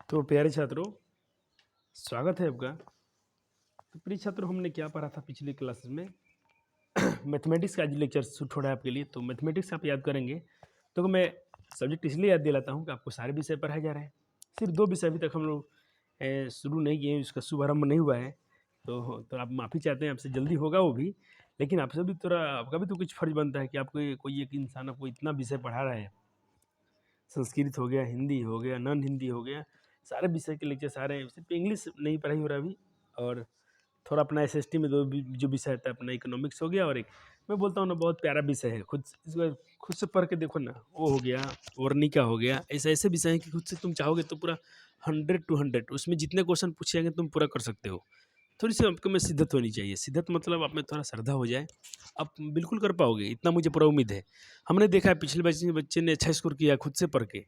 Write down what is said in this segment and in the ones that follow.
तो प्यारे छात्रों, स्वागत है आपका। तो प्रिय छात्रों, हमने क्या पढ़ा था पिछली क्लासेस में? मैथमेटिक्स का आज लेक्चर शूट हो रहा है आपके लिए। तो मैथमेटिक्स आप याद करेंगे तो मैं सब्जेक्ट इसलिए याद दिलाता हूँ कि आपको सारे विषय पढ़ाए जा रहे हैं। सिर्फ 2 विषय अभी तक हम लोग शुरू नहीं किए हैं, उसका शुभारंभ नहीं हुआ है। तो आप माफ़ी चाहते हैं, आपसे जल्दी होगा वो भी। लेकिन आपसे भी थोड़ा आपका भी तो कुछ फ़र्ज़ बनता है कि आपको कोई एक इंसान आपको इतना विषय पढ़ा रहा है। संस्कृत हो गया, हिंदी हो गया, नॉन हिंदी हो गया, सारे विषय के लेक्चर सारे हैं। सिर्फ इंग्लिश नहीं पढ़ाई हो रहा अभी। और थोड़ा अपना एसएसटी में जो विषय था, अपना इकोनॉमिक्स हो गया, और एक मैं बोलता हूँ ना, बहुत प्यारा विषय है। खुद से पढ़ के देखो ना, वो हो गया, वर्णिका हो गया। ऐसे ऐसे विषय हैं कि खुद से तुम चाहोगे तो पूरा 100 टू 100 उसमें जितने क्वेश्चन पूछे जाएंगे तुम पूरा कर सकते हो। थोड़ी सी आपको में शिद्दत होनी चाहिए। शिद्दत मतलब आप में थोड़ा श्रद्धा हो जाए, आप बिल्कुल कर पाओगे, इतना मुझे पूरा उम्मीद है। हमने देखा है पिछले बच्चे ने अच्छा स्कोर किया खुद से पढ़ के।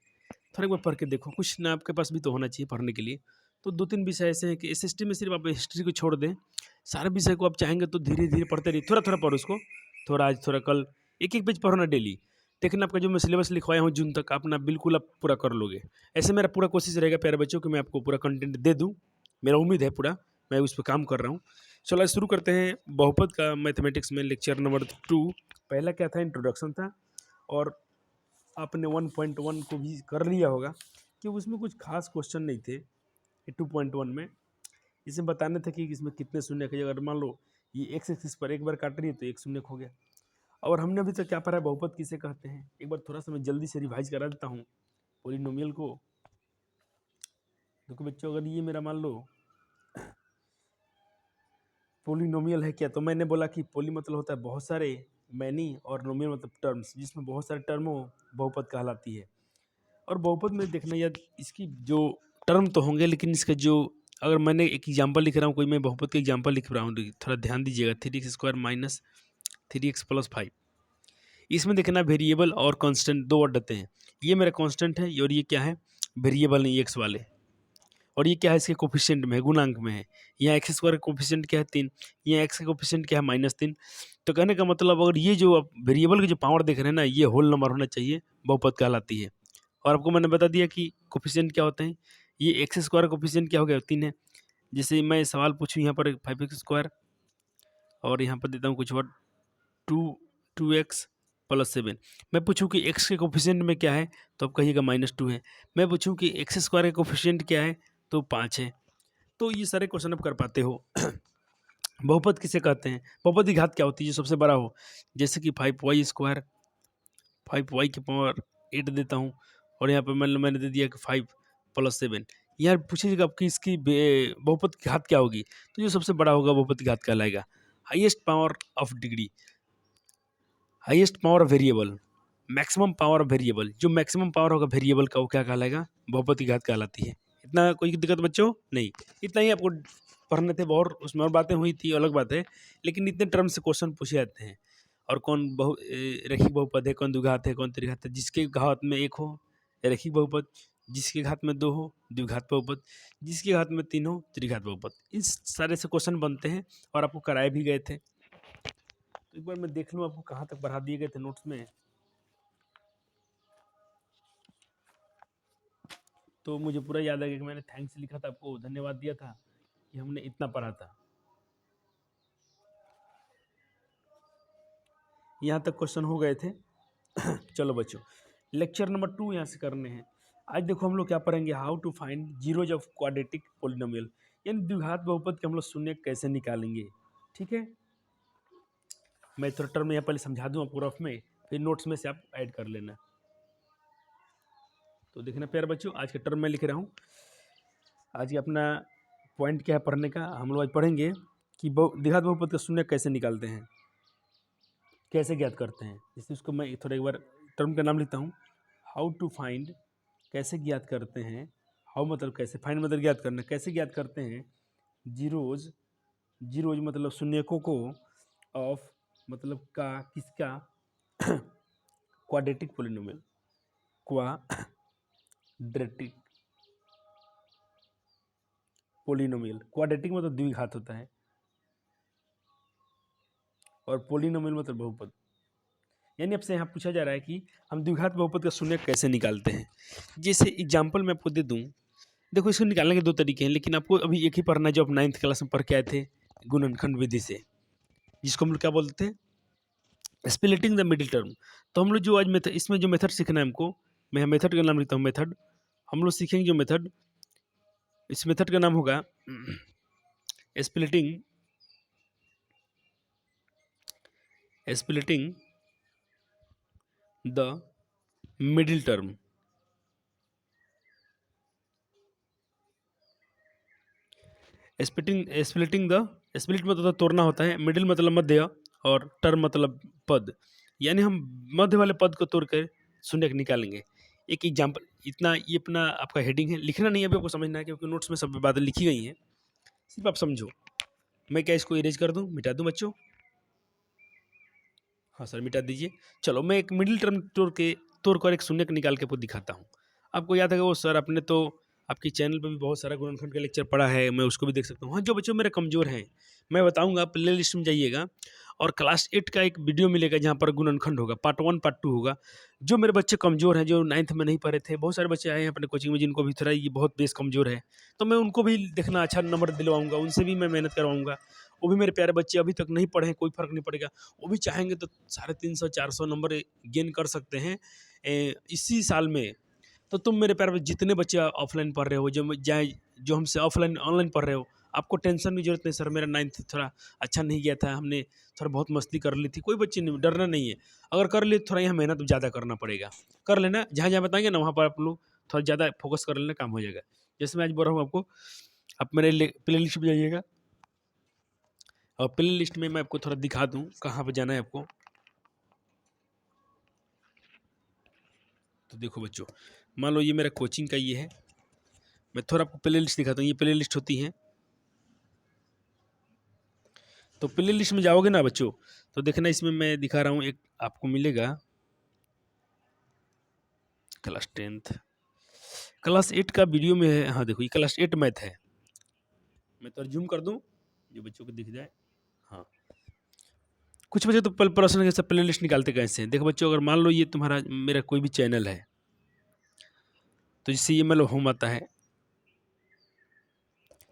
थोड़ा एक बार पढ़ के देखो, कुछ ना आपके पास भी तो होना चाहिए पढ़ने के लिए। तो 2-3 विषय ऐसे हैं कि एसएसटी में सिर्फ आप हिस्ट्री को छोड़ दें, सारे विषय को आप चाहेंगे तो धीरे-धीरे पढ़ते रहिए। थोड़ा-थोड़ा पढ़ो उसको, थोड़ा आज, थोड़ा कल, एक-एक पेज पढ़ो ना डेली। देखना आपका जो मैं सिलेबस लिखवाया हूँ जून तक, आप ना बिल्कुल आप पूरा कर लोगे। ऐसे मेरा पूरा कोशिश रहेगा प्यारे बच्चों कि मैं आपको पूरा कंटेंट दे दूँ। मेरा उम्मीद है पूरा, मैं उस पे काम कर रहा हूँ। चलो आज शुरू करते हैं बहुपद का मैथमेटिक्स में लेक्चर नंबर 2। पहला क्या था? इंट्रोडक्शन था। और आपने 1.1 को भी कर लिया होगा कि उसमें कुछ खास क्वेश्चन नहीं थे। 2.1 में इसमें बताने थे कि इसमें कितने शून्य है। अगर मान लो ये एक्स एक्सिस पर एक बार काट रही है तो एक शून्य हो गया। और हमने अभी तक क्या पढ़ा है? बहुपद किसे कहते हैं? एक बार थोड़ा सा मैं जल्दी से रिवाइज करा देता हूँ पोलिनोमियल को। देखो बच्चों, अगर ये मेरा मान लो पोलिनोमियल है क्या, तो मैंने बोला कि पोली मतलब होता है बहुत सारे, मैनी, और नोमियल मतलब टर्म्स, जिसमें बहुत सारे टर्म हो, बहुपद कहलाती है। और बहुपद में देखना यार, इसकी जो टर्म तो होंगे, लेकिन इसका जो, अगर मैंने एक एग्जांपल लिख रहा हूँ, कोई मैं बहुपद का एग्जांपल लिख रहा हूँ, तो थोड़ा ध्यान दीजिएगा। 3x² माइनस 3x प्लस 5, इसमें देखना वेरिएबल और कांस्टेंट दो वर्ड आते हैं। ये मेरा कांस्टेंट है और ये क्या है? वेरिएबल नहीं, एक्स वाले। और ये क्या है? इसके कोफिशिएंट में है, गुणांक में है। यहाँ एक्स स्क्वायर का कोफिशिएंट क्या है? 3। यहाँ एक्स का कोफिशिएंट क्या है? -3। तो कहने का मतलब, अगर ये जो आप वेरिएबल की जो पावर देख रहे हैं ना, ये होल नंबर होना चाहिए, बहुपद कहलाती है। और आपको मैंने बता दिया कि कोफिशिएंट क्या होते हैं। ये एक्स स्क्वायर का कोफिशिएंट क्या हो गया? 3 है। जैसे मैं सवाल पूछूँ यहाँ पर 5x स्क्वायर, और यहाँ पर देता हूँ कुछ वर्ड 2x प्लस 7। मैं पूछूँ कि x के कोफिशिएंट में क्या है, तो आप कहिएगा -2 है। मैं पूछूँ कि एक्स स्क्वायर का कोफिशिएंट क्या है, तो 5 है। तो ये सारे क्वेश्चन आप कर पाते हो। बहुपद किसे कहते हैं? बहुपद की घात क्या होती है जो सबसे बड़ा हो? जैसे कि 5y स्क्वायर, 5y की पावर 8 देता हूँ, और यहाँ पे मैंने दे दिया कि 5 प्लस 7। यार पूछिएगा आपकी इसकी बहुपद की घात क्या होगी, तो जो सबसे बड़ा होगा बहुपद की घात कहलाएगा। Highest power of degree, highest power of variable, maximum power of variable, जो मैक्सिमम पावर होगा वेरिएबल का, वो क्या कहलाएगा? बहुपद की घात कहलाती है। इतना कोई दिक्कत बच्चों? नहीं, इतना ही आपको पढ़ने थे। और उसमें और बातें हुई थी, अलग बात है, लेकिन इतने टर्म से क्वेश्चन पूछे जाते हैं। और कौन रैखिक बहुपद है, कौन द्विघात है, कौन त्रिघात है? जिसके घात में 1 हो रैखिक बहुपद, जिसके घात में 2 हो द्विघात बहुपद, जिसके घात में 3 हो त्रिघात बहुपद। इस सारे से क्वेश्चन बनते हैं और आपको कराए भी गए थे। तो एक बार मैं देख लूँ आपको कहाँ तक बढ़ा दिए गए थे नोट्स में। तो मुझे पूरा याद है कि मैंने थैंक्स लिखा था आपको, धन्यवाद दिया था कि हमने इतना पढ़ा था। यहाँ तक क्वेश्चन हो गए थे। चलो बच्चों, लेक्चर नंबर 2 यहाँ से करने हैं। आज देखो हम लोग क्या पढ़ेंगे, how to find zeros of quadratic polynomial, यानी द्विघात बहुपद के हम लोग शून्य कैसे निकालेंगे। ठीक है, मैं थोड़ा टर्म यहाँ पहले समझा दूँ आपको रफ में, फिर नोट्स में से आप ऐड कर लेना। तो देखना प्यारे बच्चों, आज का टर्म मैं लिख रहा हूँ। आज अपना पॉइंट क्या है पढ़ने का, हम लोग आज पढ़ेंगे कि द्विघात बहुपद का शून्य कैसे निकालते हैं, कैसे ज्ञात करते हैं। जैसे उसको मैं थोड़ा एक बार टर्म का नाम लिखता हूँ, हाउ टू फाइंड, कैसे ज्ञात करते हैं। हाउ मतलब कैसे, फाइंड मतलब ज्ञात करना, कैसे ज्ञात करते हैं जीरोज, जीरोज मतलब शून्यकों को, ऑफ मतलब का, किसका, quadratic polynomial, quadratic polynomial. Quadratic मतलब द्विघात होता है, और पोलिनोमियल मतलब बहुपद। यानी आपसे यहाँ पूछा जा रहा है कि हम द्विघात बहुपद का शून्य कैसे निकालते हैं। जैसे एग्जाम्पल मैं आपको दे दूँ, देखो इसको निकालने के 2 तरीके हैं, लेकिन आपको अभी एक ही पढ़ना है जो आप 9th क्लास में पढ़ के आए थे, गुणनखंड विधि से, जिसको हम लोग क्या बोलते हैं? Splitting the middle term. तो हम लोग जो आज मेथड, इसमें जो मेथड सीखना है हमको, मैं मेथड का नाम लिखता हूँ मेथड। हम लोग सीखेंगे जो मेथड, इस मेथड का नाम होगा splitting splitting the middle term. Splitting the, split मतलब तोड़ना होता है, मिडिल मतलब मध्य, और टर्म मतलब पद, यानी हम मध्य वाले पद को तोड़ कर शून्य निकालेंगे। एक एग्जाम्पल, इतना ये अपना आपका हेडिंग है, लिखना नहीं है अभी, आपको समझना है क्योंकि नोट्स में सब बातें लिखी गई हैं, सिर्फ आप समझो। मैं क्या इसको इरेज कर दूं, मिटा दूं बच्चों? हाँ सर मिटा दीजिए। चलो मैं एक मिडिल टर्म तोड़ कर एक शून्य निकाल के आपको दिखाता हूँ। आपको याद है वो सर, आपने तो आपकी चैनल पे भी बहुत सारा गुणनखंड का लेक्चर पढ़ा है, मैं उसको भी देख सकता हूँ। हाँ, जो बच्चों मेरे कमज़ोर हैं मैं बताऊँगा, प्ले लिस्ट में जाइएगा और क्लास 8 का एक वीडियो मिलेगा जहाँ पर गुणनखंड होगा, पार्ट 1 पार्ट 2 होगा। जो मेरे बच्चे कमज़ोर हैं, जो 9th में नहीं पढ़े थे, बहुत सारे बच्चे आए हैं अपने कोचिंग में जिनको भी थोड़ा ये बहुत बेस कमज़ोर है, तो मैं उनको भी देखना, अच्छा नंबर दिलवाऊँगा, उनसे भी मैं मेहनत करवाऊँगा। वो भी मेरे प्यारे बच्चे अभी तक नहीं पढ़े हैं, कोई फ़र्क नहीं पड़ेगा, वो भी चाहेंगे तो 350-400 नंबर गेन कर सकते हैं इसी साल में। तो तुम मेरे प्यारे बच्चे, जितने बच्चे ऑफलाइन पढ़ रहे हो, जो हमसे ऑफलाइन ऑनलाइन पढ़ रहे हो, आपको टेंशन की जरूरत नहीं। सर मेरा 9th थोड़ा अच्छा नहीं गया था, हमने थोड़ा बहुत मस्ती कर ली थी, कोई बच्चे नहीं, डरना नहीं है। अगर कर लिए थोड़ा यहाँ मेहनत ज़्यादा करना पड़ेगा, कर लेना, जहाँ जहाँ बताएंगे ना वहाँ पर आप लोग थोड़ा ज़्यादा फोकस कर लेना, काम हो जाएगा। जैसे मैं आज बोल रहा हूँ आपको, आप मेरे प्ले लिस्ट पर जाइएगा और प्ले लिस्ट में मैं आपको थोड़ा दिखा दूँ कहाँ पर जाना है आपको। तो देखो बच्चों, मान लो ये मेरा कोचिंग का ये है, मैं थोड़ा आपको प्ले लिस्ट दिखाता हूँ। ये प्ले लिस्ट होती है, तो प्ले लिस्ट में जाओगे ना बच्चों, तो देखना इसमें मैं दिखा रहा हूँ, एक आपको मिलेगा क्लास 10th, क्लास 8 का वीडियो में है। हाँ देखो, ये क्लास 8 मैथ है। मैं तो जूम कर दूँ जो बच्चों को दिख जाए। हाँ, कुछ बच्चे तो प्रश्न के सब प्ले लिस्ट निकालते कैसे हैं। देखो बच्चों, अगर मान लो ये तुम्हारा मेरा कोई भी चैनल है, तो जिससे ये मतलब होम आता है,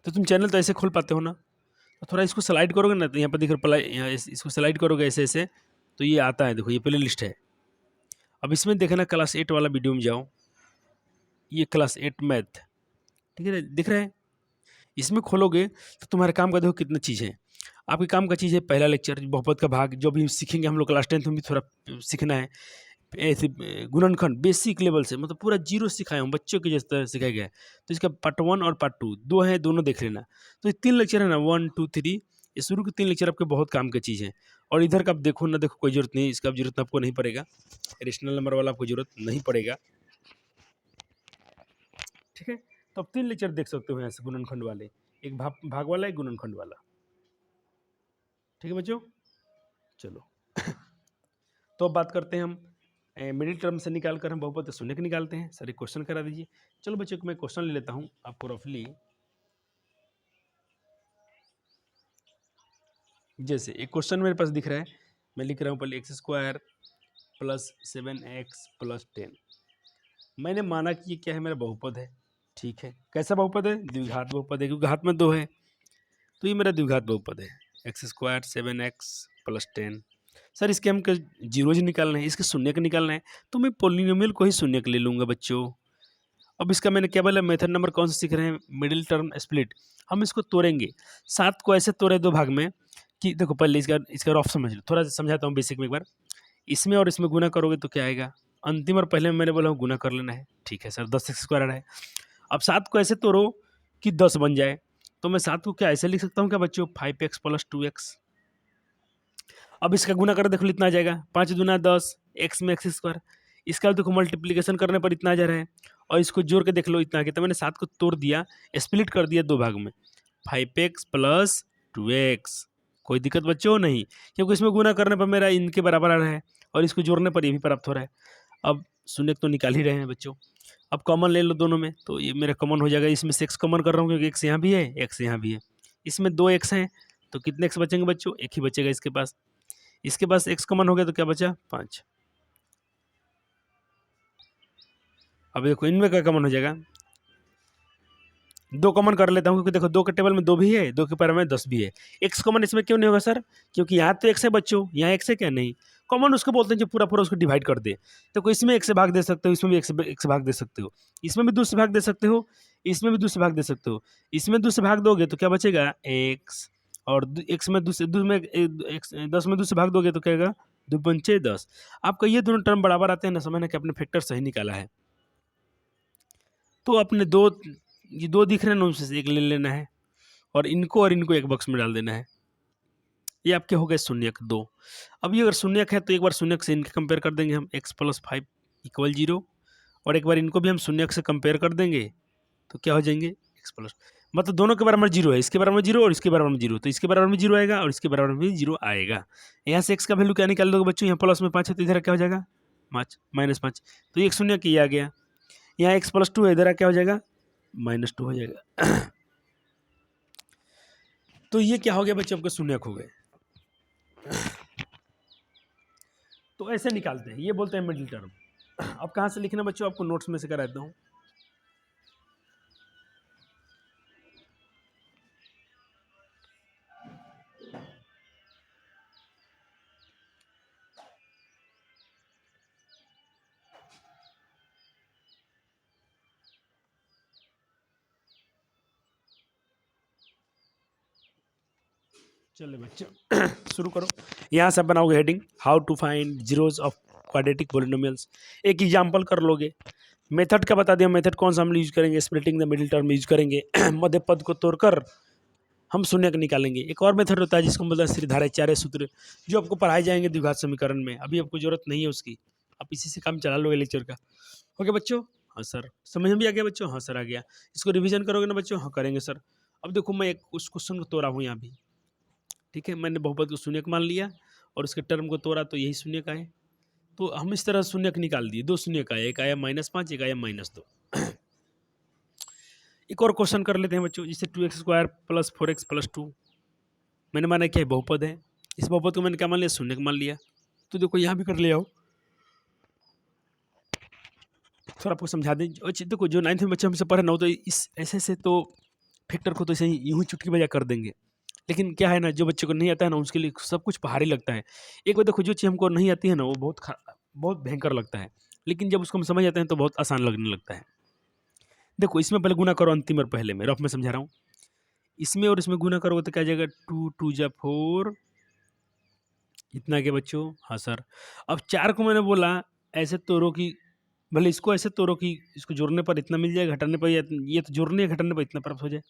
तो तुम चैनल तो ऐसे खोल पाते हो ना, तो थोड़ा इसको स्लाइड करोगे ना, तो यहाँ पर दिख रहा प्लाई, यहाँ इसको स्लाइड करोगे ऐसे ऐसे, तो ये आता है। देखो ये प्ले लिस्ट है। अब इसमें देखना क्लास 8 वाला वीडियो में जाओ, ये क्लास 8 मैथ, ठीक है, दिख रहा है। इसमें खोलोगे तो तुम्हारे काम का देखो कितना चीज़ है। आपके काम का चीज़ है पहला लेक्चर, बहुपद का भाग, जो भी सीखेंगे हम लोग क्लास 10th में भी थोड़ा सीखना है। ऐसे गुणनखंड बेसिक लेवल से, मतलब पूरा जीरो सिखाया हूँ, बच्चों के जैसे सिखाया गया है। तो इसका पार्ट 1 और पार्ट 2 दो है, दोनों देख लेना। तो ये 3 लेक्चर है ना, 1 2 3, ये शुरू के 3 लेक्चर आपके बहुत काम की चीज़ है। और इधर का आप देखो ना देखो, कोई ज़रूरत नहीं, इसका जरूरत आपको नहीं पड़ेगा, रेशनल नंबर वाला आपको ज़रूरत नहीं पड़ेगा, ठीक है। तो आप 3 लेक्चर देख सकते हो यहाँ से गुणनखंड वाले, एक भाग वाला, एक गुणनखंड वाला, ठीक है बच्चों। चलो तो अब बात करते हैं हम मिडिल टर्म से निकाल कर हम बहुपद शून्य के निकालते हैं। सर एक क्वेश्चन करा दीजिए। चलो बच्चों, मैं क्वेश्चन ले लेता हूँ आपको रफली। जैसे एक क्वेश्चन मेरे पास दिख रहा है, मैं लिख रहा हूँ पहले x² + 7x + 10। मैंने माना कि ये क्या है, मेरा बहुपद है, ठीक है। कैसा बहुपद है? द्विघात बहुपद है, क्योंकि घात में 2 है, तो ये मेरा द्विघात बहुपद है, x² 7x + 10। सर इसके हम जीरोज निकालना है, इसके शून्य के निकालना है, तो मैं पोलिनोमियल को ही शून्य के ले लूँगा बच्चों। अब इसका मैंने क्या बोला, मेथड नंबर कौन सा सीख रहे हैं? Middle term split. हम इसको तोड़ेंगे, 7 को ऐसे तोड़े 2 भाग में कि देखो पहले इसका इसका रफ समझ लो, थोड़ा समझाता हूँ बेसिक में एक बार। इसमें और इसमें गुना करोगे तो क्या आएगा? अंतिम और पहले में मैंने बोला गुना कर लेना है, ठीक है सर, 10x² है। अब 7 को ऐसे तोड़ो कि 10 बन जाए, तो मैं 7 को क्या ऐसे लिख सकता हूँ क्या बच्चों? 5x + 2x। अब इसका गुना कर देखो इतना आ जाएगा, 5 दूना 10, x में x²। इसका देखो मल्टीप्लिकेशन करने पर इतना आ जा रहा है, और इसको जोड़ के देख लो इतना आ गया। तो मैंने 7 को तोड़ दिया, स्प्लिट कर दिया 2 भाग में, 5x + 2x। कोई दिक्कत बच्चों नहीं, क्योंकि इसमें गुना करने पर मेरा इनके बराबर आ रहा है, और इसको जोड़ने पर ये भी प्राप्त हो रहा है। अब शून्य तो निकाल ही रहे हैं बच्चों, अब कॉमन ले लो दोनों में, तो ये मेरा कॉमन हो जाएगा। इसमें से x कॉमन कर रहा हूँ, क्योंकि x यहाँ भी है, x यहाँ भी है। इसमें 2 x हैं, तो कितने x बचेंगे बच्चों? एक ही बचेगा इसके पास। इसके पास x कॉमन हो गया, तो क्या बचा? 5। अब देखो इनमें क्या कॉमन हो जाएगा, दो कॉमन कर लेता हूँ, क्योंकि देखो दो के टेबल में 2 भी है, 2 के पावर में 10 भी है। एक्स कॉमन इसमें क्यों नहीं होगा सर? क्योंकि यहाँ तो एक्स है बच्चों, यहाँ एक्स है क्या? नहीं। कॉमन उसको बोलते हैं जो पूरा पूरा उसको डिवाइड कर दे। तो कोई इसमें 1 से भाग दे सकते हो, इसमें भी 1 से भाग दे सकते हो, इसमें भी 2 से भाग दे सकते हो, इसमें भी 2 से भाग दे सकते हो। इसमें 2 से भाग दोगे तो क्या बचेगा? एक्स। और एक्स में 2 से 2 में 10 में 2 से भाग दोगे तो क्या आएगा? 2 पंचे 10। आपका ये दोनों टर्म बराबर आते हैं ना, समझना कि आपने फैक्टर सही निकाला है। तो अपने ये 2 दिख रहे हैं ना, उनमें से एक ले लेना है और इनको एक बॉक्स में डाल देना है। ये आपके हो गए शून्यक 2। अब ये अगर शून्यक है तो एक बार शून्यक से इनके कंपेयर कर देंगे हम, x + 5 = 0, और एक बार इनको भी हम शून्यक से कंपेयर कर देंगे तो क्या हो जाएंगे? x प्लस, मतलब दोनों के बराबर 0 है, इसके बराबर 0 और इसके बराबर में 0, तो इसके बराबर में 0 आएगा और इसके बराबर में भी 0 आएगा। यहाँ से x का वैल्यू क्या निकाल दोगे बच्चों? यहाँ प्लस में 5 है तो इधर क्या हो जाएगा? -5, तो एक शून्य की आ गया। यहाँ x + 2 है, इधर क्या हो जाएगा? -2 हो जाएगा। तो ये क्या हो गया बच्चों? आपके शून्यक हो गए। तो ऐसे निकालते हैं, ये बोलते हैं मिडिल टर्म। अब कहाँ से लिखना बच्चों? आपको नोट्स में से कराता हूँ। चलिए बच्चों शुरू करो। यहाँ से बनाओगे heading, how to find zeros of quadratic polynomials. एक एग्जाम्पल कर लोगे। मेथड का बता दिया, मेथड कौन सा हम यूज करेंगे? Splitting the middle term use करेंगे। मध्य पद को तोड़कर हम शून्य का निकालेंगे। एक और मेथड होता है जिसको हम बोलते हैं श्रीधाराचार्य सूत्र, जो आपको पढ़ाए जाएंगे द्विघात समीकरण में। अभी आपको जरूरत नहीं है उसकी, आप इसी से काम चला लोगे लेक्चर का। ओके बच्चों? हाँ सर। समझ में भी आ गया बच्चों? हाँ सर आ गया। इसको रिवीजन करोगे ना बच्चों? हाँ करेंगे सर। अब देखो मैं एक उस क्वेश्चन को तोड़ा हूँ यहाँ भी, ठीक है। मैंने बहुपद को शून्यक मान लिया और उसके टर्म को तोड़ा तो यही शून्यक आए। तो हम इस तरह शून्यक निकाल दिए, 2 शून्यक आए, एक आया -5, एक आया -2। एक और क्वेश्चन कर लेते हैं बच्चों, जिसे 2x² + 4x + 2। मैंने माना क्या है? बहुपद है। इस बहुपद को मैंने क्या मान लिया? शून्यक मान लिया। तो देखो यहाँ भी कर लिया हो, थोड़ा आपको समझा दें। अच्छा देखो, जो 9th में बच्चे हमसे पढ़े ना, तो इस ऐसे तो फैक्टर को तो ऐसे ही यूँ ही चुटकी बजा कर देंगे। लेकिन क्या है ना, जो बच्चे को नहीं आता है ना, उसके लिए सब कुछ भारी लगता है। एक बार देखो, जो चीज़ हमको नहीं आती है ना, वो बहुत भयंकर लगता है, लेकिन जब उसको हम समझ जाते हैं तो बहुत आसान लगने लगता है। देखो इसमें पहले गुना करो, अंतिम और पहले में, रफ में समझा रहा हूँ। इसमें और इसमें गुना करोगे तो क्या जाएगा? 2 2 जा 4, इतना क्या बच्चों? हाँ सर। अब 4 को मैंने बोला ऐसे तोड़ो कि, भले इसको ऐसे तोड़ो कि इसको जोड़ने पर इतना मिल जाए, घटाने पर ये तो जोड़ने या घटाने पर इतना प्राप्त हो जाए,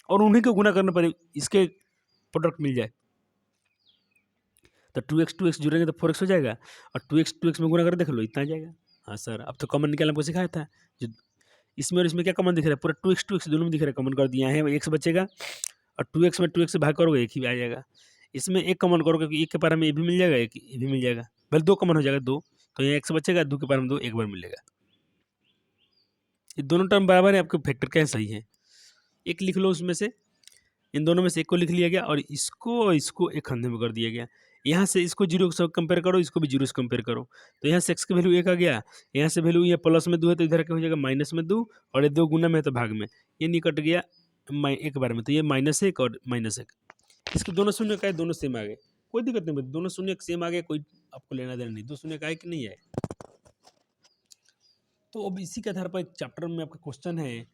और उन्हीं को गुना करने पर इसके प्रोडक्ट मिल जाए। तो 2x जुड़ेंगे तो 4x हो जाएगा, और 2x में गुना कर देख लो, इतना आ जाएगा। हाँ सर। अब तो कॉमन निकालना आपको सिखाया था। जो इसमें और इसमें क्या कॉमन दिख रहा है? पूरा 2x दोनों में दिख रहा है, कॉमन कर दिया है, x बचेगा, और 2x में 2x से भाग करोगे, एक ही आ जाएगा। इसमें एक कॉमन करोगे, क्योंकि एक के पारा में ये भी मिल जाएगा, एक ये भी मिल जाएगा, भले 2 कॉमन हो जाएगा, 2, तो यहाँ x बचेगा, 2 के पारा में 2 एक बार मिलेगा। ये दोनों टर्म बराबर है, आपके फैक्टर क्या सही है? एक लिख लो उसमें से, इन दोनों में से एक को लिख लिया गया, और इसको एक खंधे में कर दिया गया। यहाँ से इसको 0 से कंपेयर करो, इसको भी 0 से कंपेयर करो, तो यहाँ से x की वैल्यू 1 आ गया, यहाँ से वैल्यू ये प्लस में 2 है तो इधर क्या हो जाएगा? -2, और ये 2 गुना में है तो भाग में, ये निकट गया एक बार में, तो ये -1 और -1। इसके दोनों शून्य का है, दोनों सेम आ गए, कोई दिक्कत नहीं, दोनों शून्य सेम आ गए, कोई आपको लेना देना नहीं, 2 शून्य का है कि नहीं है। तो अब इसी के आधार पर एक चैप्टर में आपका क्वेश्चन है,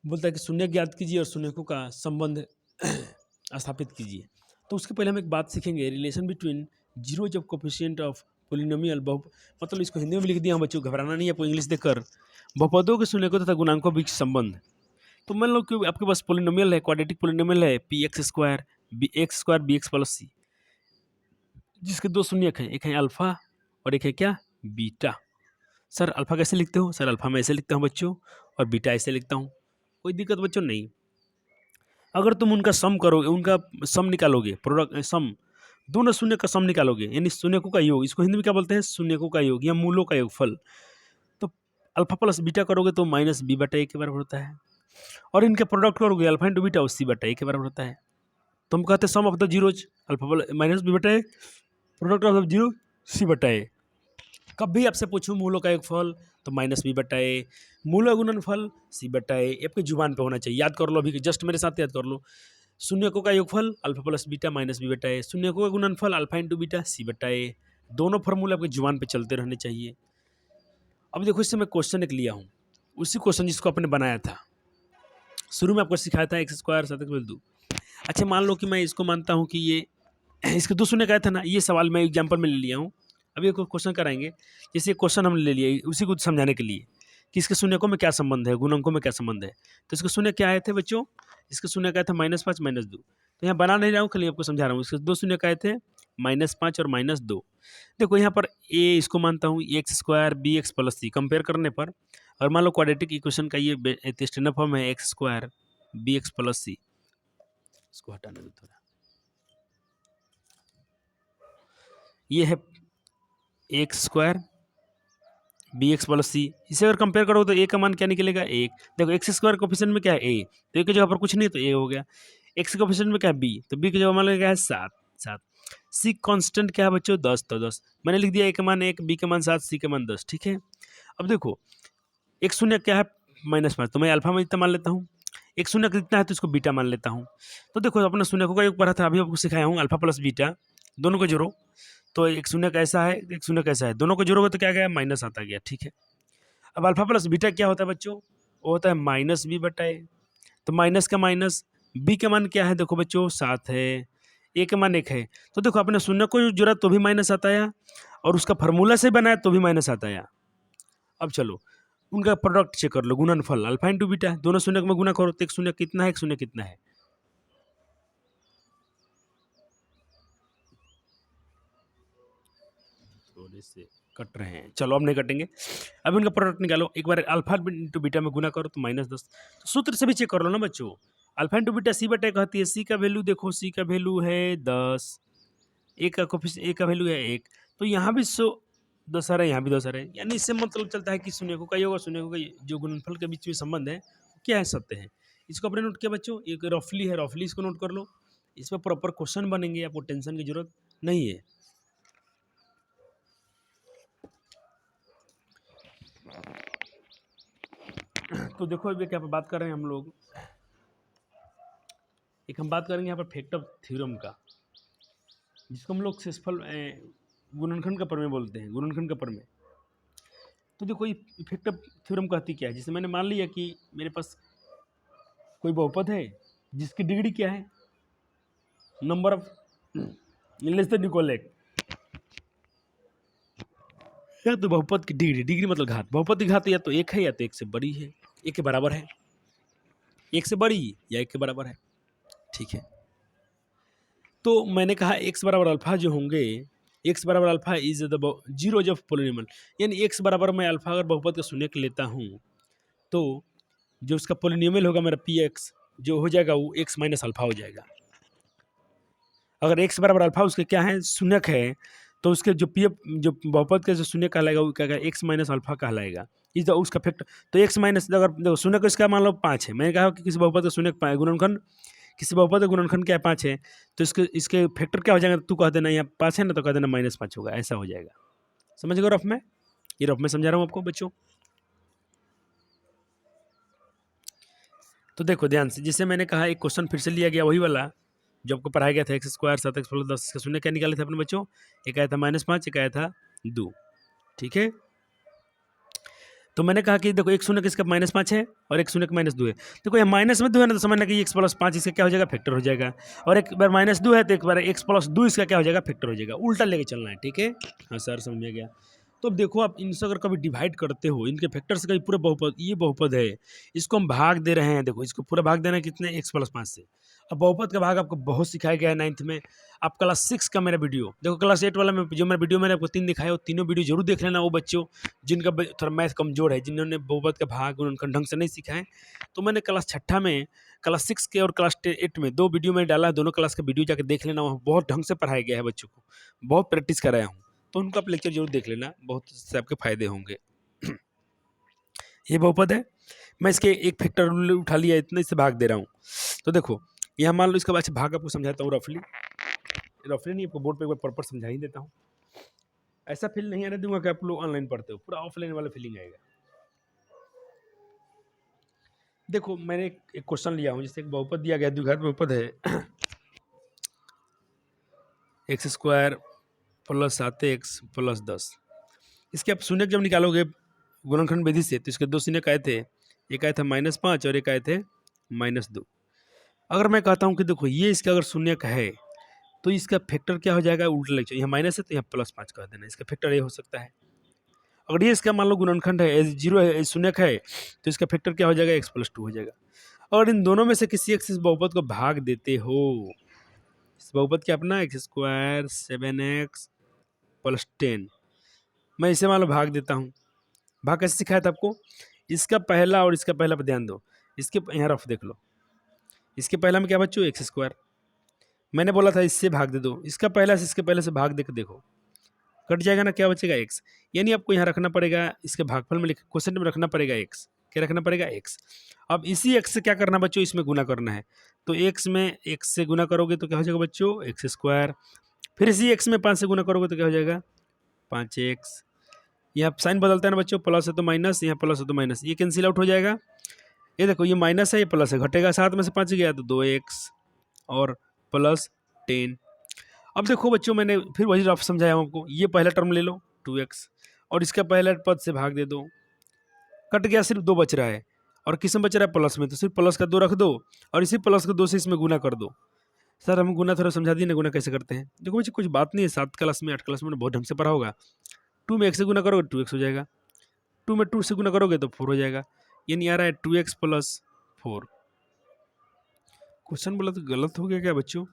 बोलता है कि शून्य ज्ञात कीजिए और शून्यकों का संबंध स्थापित कीजिए। तो उसके पहले हम एक बात सीखेंगे, relation between zeros of coefficient of polynomial मतलब इसको हिंदी में लिख दिया हूं बच्चों, घबराना नहीं है आपको इंग्लिश देखकर। बहुपदों के शून्यकों तथा गुणांकों बीच संबंध। तो मान लो कि आपके पास पोलिनोमियल है, क्वाड्रेटिक पोलिनोमियल है, px² bx² bx + c, जिसके 2 शून्यक हैं, एक है अल्फा और एक है क्या? बीटा। सर अल्फा कैसे लिखते हो? सर अल्फा मैं ऐसे लिखता हूँ बच्चों, और बीटा ऐसे लिखता हूँ। कोई दिक्कत बच्चों नहीं। अगर तुम उनका सम करोगे, उनका सम निकालोगे, प्रोडक्ट सम, दोनों शून्य का सम निकालोगे, यानी शून्यकों का योग, इसको हिंदी में क्या बोलते हैं? शून्यकों का योग या मूलों का योगफल। तो अल्फा प्लस बीटा करोगे तो -b/a के बराबर होता है, और इनके प्रोडक्ट करोगे अल्फा इंटू बीटा, c/a के बराबर होता है। तो हम कहते हैं sum of the zeros, alpha -b/a, product of the zero c/a। कभी आपसे पूछूं मूलों का योगफल, तो माइनस बी बटा ए, मूल गुणनफल सी बटा ए, आपकी जुबान पे होना चाहिए, याद कर लो अभी, जस्ट मेरे साथ याद कर लो। शून्यकों का योगफल alpha plus beta minus B बटा ए, शून्यकों का गुणनफल अल्फा इंटू बीटा सी बटा ए। दोनों फॉर्मूले आपकी जुबान पे चलते रहने चाहिए। अब देखो इससे मैं क्वेश्चन एक लिया हूँ, उसी क्वेश्चन जिसको आपने बनाया था, शुरू में आपको सिखाया था एक्स स्क्वायर सात एक्स प्लस 2। अच्छा मान लो कि मैं इसको मानता हूँ कि ये इसके दो शून्य कहा था ना, ये सवाल मैं एग्जाम्पल में ले लिया हूँ। अभी एक क्वेश्चन कराएंगे, जैसे क्वेश्चन हम ले लिए उसी को समझाने के लिए कि इसके शून्यकों में क्या संबंध है, गुणनकों में क्या संबंध है। तो इसके शून्य क्या आए थे बच्चों, इसके शून्य क्या था -5 -2। तो यहाँ बना नहीं रहा हूँ, खाली आपको समझा रहा हूँ। इसके दो शून्य क्या थे, -5 और -2। देखो यहाँ पर ए इसको मानता हूँ x square b x plus c, compare करने पर और मान लो क्वाड्रेटिक इक्वेशन का ये स्टैंडर्ड फॉर्म है x square b x plus c. इसको हटाने दो थोड़ा, ये है x square b x plus c. इसे अगर कंपेयर करो तो ए का मान क्या निकलेगा, 1। देखो एक्स स्क्वायर कोफिशिएंट में क्या है, ए, तो ए की जगह पर कुछ नहीं तो ए हो गया। एक्स कोफिशिएंट में क्या है, बी, तो बी की जगह मान लो क्या है 7 7। सी कांस्टेंट क्या है बच्चों, 10, तो 10 मैंने लिख दिया, ए का मान 1, बी का मान 7, सी का मान 10। ठीक है, अब देखो एक शून्य क्या है -5, तो मैं अल्फा में इतना मान लेता हूँ। एक शून्य कितना है तो इसको बीटा मान लेता हूँ। तो देखो अपना शून्य को योग पढ़ा था, अभी आपको सिखाया हूँ अल्फा प्लस बीटा, दोनों को जोड़ो तो एक शून्य कैसा है एक शून्य कैसा है, दोनों को जोड़ोगे तो क्या गया, माइनस आता गया। ठीक है, अब अल्फा प्लस बीटा क्या होता है बच्चों, वो होता है माइनस बी बटा ए। तो माइनस का माइनस, बी का मान क्या है देखो बच्चों 7 है, ए का मान 1 है। तो देखो अपने शून्य को जोड़ा तो भी माइनस आता है और उसका फार्मूला से बनाया तो भी माइनस आता है। अब चलो उनका प्रोडक्ट चेक कर लो, गुणनफल अल्फा इंटू बीटा, दोनों शून्य में गुना करो तो एक शून्य कितना है, एक शून्य कितना है, थोड़े से कट रहे हैं, चलो अब नहीं कटेंगे। अब इनका प्रोडक्ट निकालो, एक बार अल्फा इंटू बीटा में गुना करो तो -10। तो सूत्र से भी चेक कर लो ना बच्चों, अल्फा इंटू बीटा सी बटा कहती है, सी का वैल्यू देखो, सी का वैल्यू है 10, ए का कोफिशिएंट ए का वैल्यू है 1, तो यहाँ भी 10 आ रहा है, यहाँ भी 10 आ रहा है, यानी इससे मतलब चलता है कि शून्यकों का योग और शून्यकों का जो गुणनफल के बीच में संबंध है क्या है, सत्य है। इसको अपने नोट किया बच्चों, एक रफली है, रफली इसको नोट कर लो, इस पर प्रॉपर क्वेश्चन बनेंगे, आपको टेंशन की जरूरत नहीं है। तो देखो अभी क्या बात कर रहे हैं हम लोग, एक हम बात करेंगे यहाँ पर फैक्टर थ्योरम का, जिसको हम लोग सक्सेसफुल गुणनखंड का प्रमेय बोलते हैं, गुणनखंड का प्रमेय। तो देखो ये फैक्टर थ्योरम कहती क्या है, जैसे मैंने मान लिया कि मेरे पास कोई बहुपद है जिसकी डिग्री क्या है, number of less than equal 1, या तो बहुपद की डिग्री, डिग्री मतलब घात, बहुपद की घात या तो 1 है या तो 1 से बड़ी है, 1 के बराबर है, 1 से बड़ी या 1 के बराबर है। ठीक है, तो मैंने कहा एक्स बराबर अल्फा जो होंगे, एक्स बराबर alpha is the zero of polynomial, यानी एक्स बराबर मैं अल्फा अगर बहुपद का शून्य लेता हूँ तो जो उसका पोलिनोमियल होगा मेरा पी एक्स जो हो जाएगा वो एक्स माइनस अल्फा हो जाएगा। अगर एक्स बराबर अल्फा उसके क्या है, शून्यक है, तो उसके जो पी जो बहुपद का जो शून्य कहलाएगा वो क्या कहलाएगा, एक्स माइनस अल्फा कहलाएगा। इज उसका फैक्टर, तो एक्स माइनस अगर देखो शून्य को इसका मान लो 5 है, मैंने कहा कि किसी बहुपद का शून्य गुणनखंड, किसी बहुपद का गुणनखंड क्या है 5 है, तो इसके फैक्टर क्या हो जाएगा, तू कह देना यहाँ 5 है ना, तो कह देना -5 होगा, ऐसा हो जाएगा। समझ गए रफ में, ये रफ में समझा रहा हूँ आपको बच्चों। तो देखो ध्यान से, जिसे मैंने कहा एक क्वेश्चन फिर से लिया गया वही वाला जो आपको पढ़ाया गया था, एक्स स्क्वायर 7x प्लस 10 इसका शून्य क्या निकाले थे अपने बच्चों, एक आया था -5, एक आया था 2। ठीक है, तो मैंने कहा कि देखो एक शून्य किसका -5 है और एक शून्य का -2 है। देखो ये माइनस में 2 है ना, तो समझना कि x प्लस 5 इसका क्या हो जाएगा, फैक्टर हो जाएगा, और एक बार -2 है तो एक बार x प्लस 2 इसका क्या हो जाएगा, फैक्टर हो जाएगा, उल्टा लेके चलना है। ठीक है, हाँ सर समझ में गया। तो अब देखो आप इनसे अगर कभी डिवाइड करते हो, इनके फैक्टर से कभी पूरे बहुपद, ये बहुपद है, इसको हम भाग दे रहे हैं, देखो इसको पूरा भाग देना है कितने, x प्लस 5 से। अब बहुपद का भाग आपको बहुत सिखाया गया है 9th में, आप क्लास 6 का मेरा वीडियो देखो, क्लास 8 वाला में जो मेरा वीडियो मैंने आपको 3 दिखाया, वो तीनों वीडियो जरूर देख लेना, वो बच्चों जिनका थोड़ा मैथ कमजोर है, जिन्होंने बहुपद का भाग उनका ढंग से नहीं सीखा है। तो मैंने क्लास 6 में, क्लास 6 के और क्लास 8 में 2 वीडियो मैंने डाला है, दोनों क्लास का वीडियो जाकर देख लेना, वहाँ बहुत ढंग से पढ़ाया गया है बच्चों को, बहुत प्रैक्टिस कराया हूँ, तो उनका आप लेक्चर जरूर देख लेना, बहुत से आपके फायदे होंगे। ये बहुपद है, मैं इसके एक फैक्टर उठा लिया, इतना इससे भाग दे रहा हूँ। तो देखो यहाँ मान लो इसका अच्छा भाग आपको समझाता हूँ रफली, रफली नहीं आपको बोर्ड पे एक बार प्रॉपर समझा ही देता हूँ, ऐसा फील नहीं आने दूंगा कि आप लोग ऑनलाइन पढ़ते हो, पूरा ऑफलाइन वाला फीलिंग आएगा। देखो मैंने एक क्वेश्चन लिया हूँ, जैसे एक बहुपद दिया गया, द्विघात बहुपद है x square plus 7x plus 10। इसके आप शून्य जब निकालोगे गुणनखंड विधि से तो इसके दो शून्य आए थे, एक आया था -5 और एक आए थे -2। अगर मैं कहता हूँ कि देखो ये इसका अगर शून्य है तो इसका फैक्टर क्या हो जाएगा, उल्टा लग जाएगा, यहाँ माइनस है तो यहाँ +5 कर देना, इसका फैक्टर ये हो सकता है। अगर ये इसका मान लो गुणनखंड है, जीरो है, शून्य है, तो इसका फैक्टर क्या हो जाएगा, x+2 हो जाएगा। और इन दोनों में से किसी एक से इस बहुपद को भाग देते हो, इस बहुपद क्या अपना x स्क्वायर 7x + 10, मैं इसे मान लो भाग देता हूँ। भाग कैसे सिखाया था आपको, इसका पहला और इसका पहला पर ध्यान दो, इसके यहाँ रफ देख लो, इसके पहला में क्या बच्चों एक्स स्क्वायर, मैंने बोला था इससे भाग दे दो, इसका पहला से इसके पहले से भाग दे के देखो, कट जाएगा ना, क्या बचेगा एक्स। यानी आपको यहाँ रखना पड़ेगा, इसके भागफल में क्वेश्चन में रखना पड़ेगा एक्स, क्या रखना पड़ेगा एक्स। अब इसी एक्स से क्या करना बच्चों, इसमें गुना करना है, तो एक्स में एक्स से गुना करोगे तो क्या हो जाएगा बच्चों, एक्स स्क्वायर। फिर इसी एक्स में 5 से गुना करोगे तो क्या हो जाएगा 5x। यहाँ साइन बदलता है ना बच्चों, प्लस है तो माइनस, यहाँ प्लस है तो माइनस, ये कैंसिल आउट हो जाएगा। ये देखो ये माइनस है, ये प्लस है, घटेगा 7 में से 5 गया तो 2x और प्लस 10। अब देखो बच्चों मैंने फिर वही रफ समझाया हूँ आपको, ये पहला टर्म ले लो 2x और इसका पहला पद से भाग दे दो, कट गया, सिर्फ 2 बच रहा है, और किस में बच रहा है प्लस में, तो सिर्फ प्लस का 2 रख दो और इसी प्लस को 2 से इसमें गुना कर दो। सर हम गुना थोड़ा समझा दिए ना, गुना कैसे करते हैं। देखो बच्चे कुछ बात नहीं है, 7 क्लास में 8 क्लास में बहुत ढंग से पढ़ा होगा। 2 में 1 से गुना करोगे 2x हो जाएगा, 2 में 2 से गुना करोगे तो 4 हो जाएगा, यानी आ रहा है 2x + 4। क्वेश्चन बोला तो गलत हो गया क्या बच्चों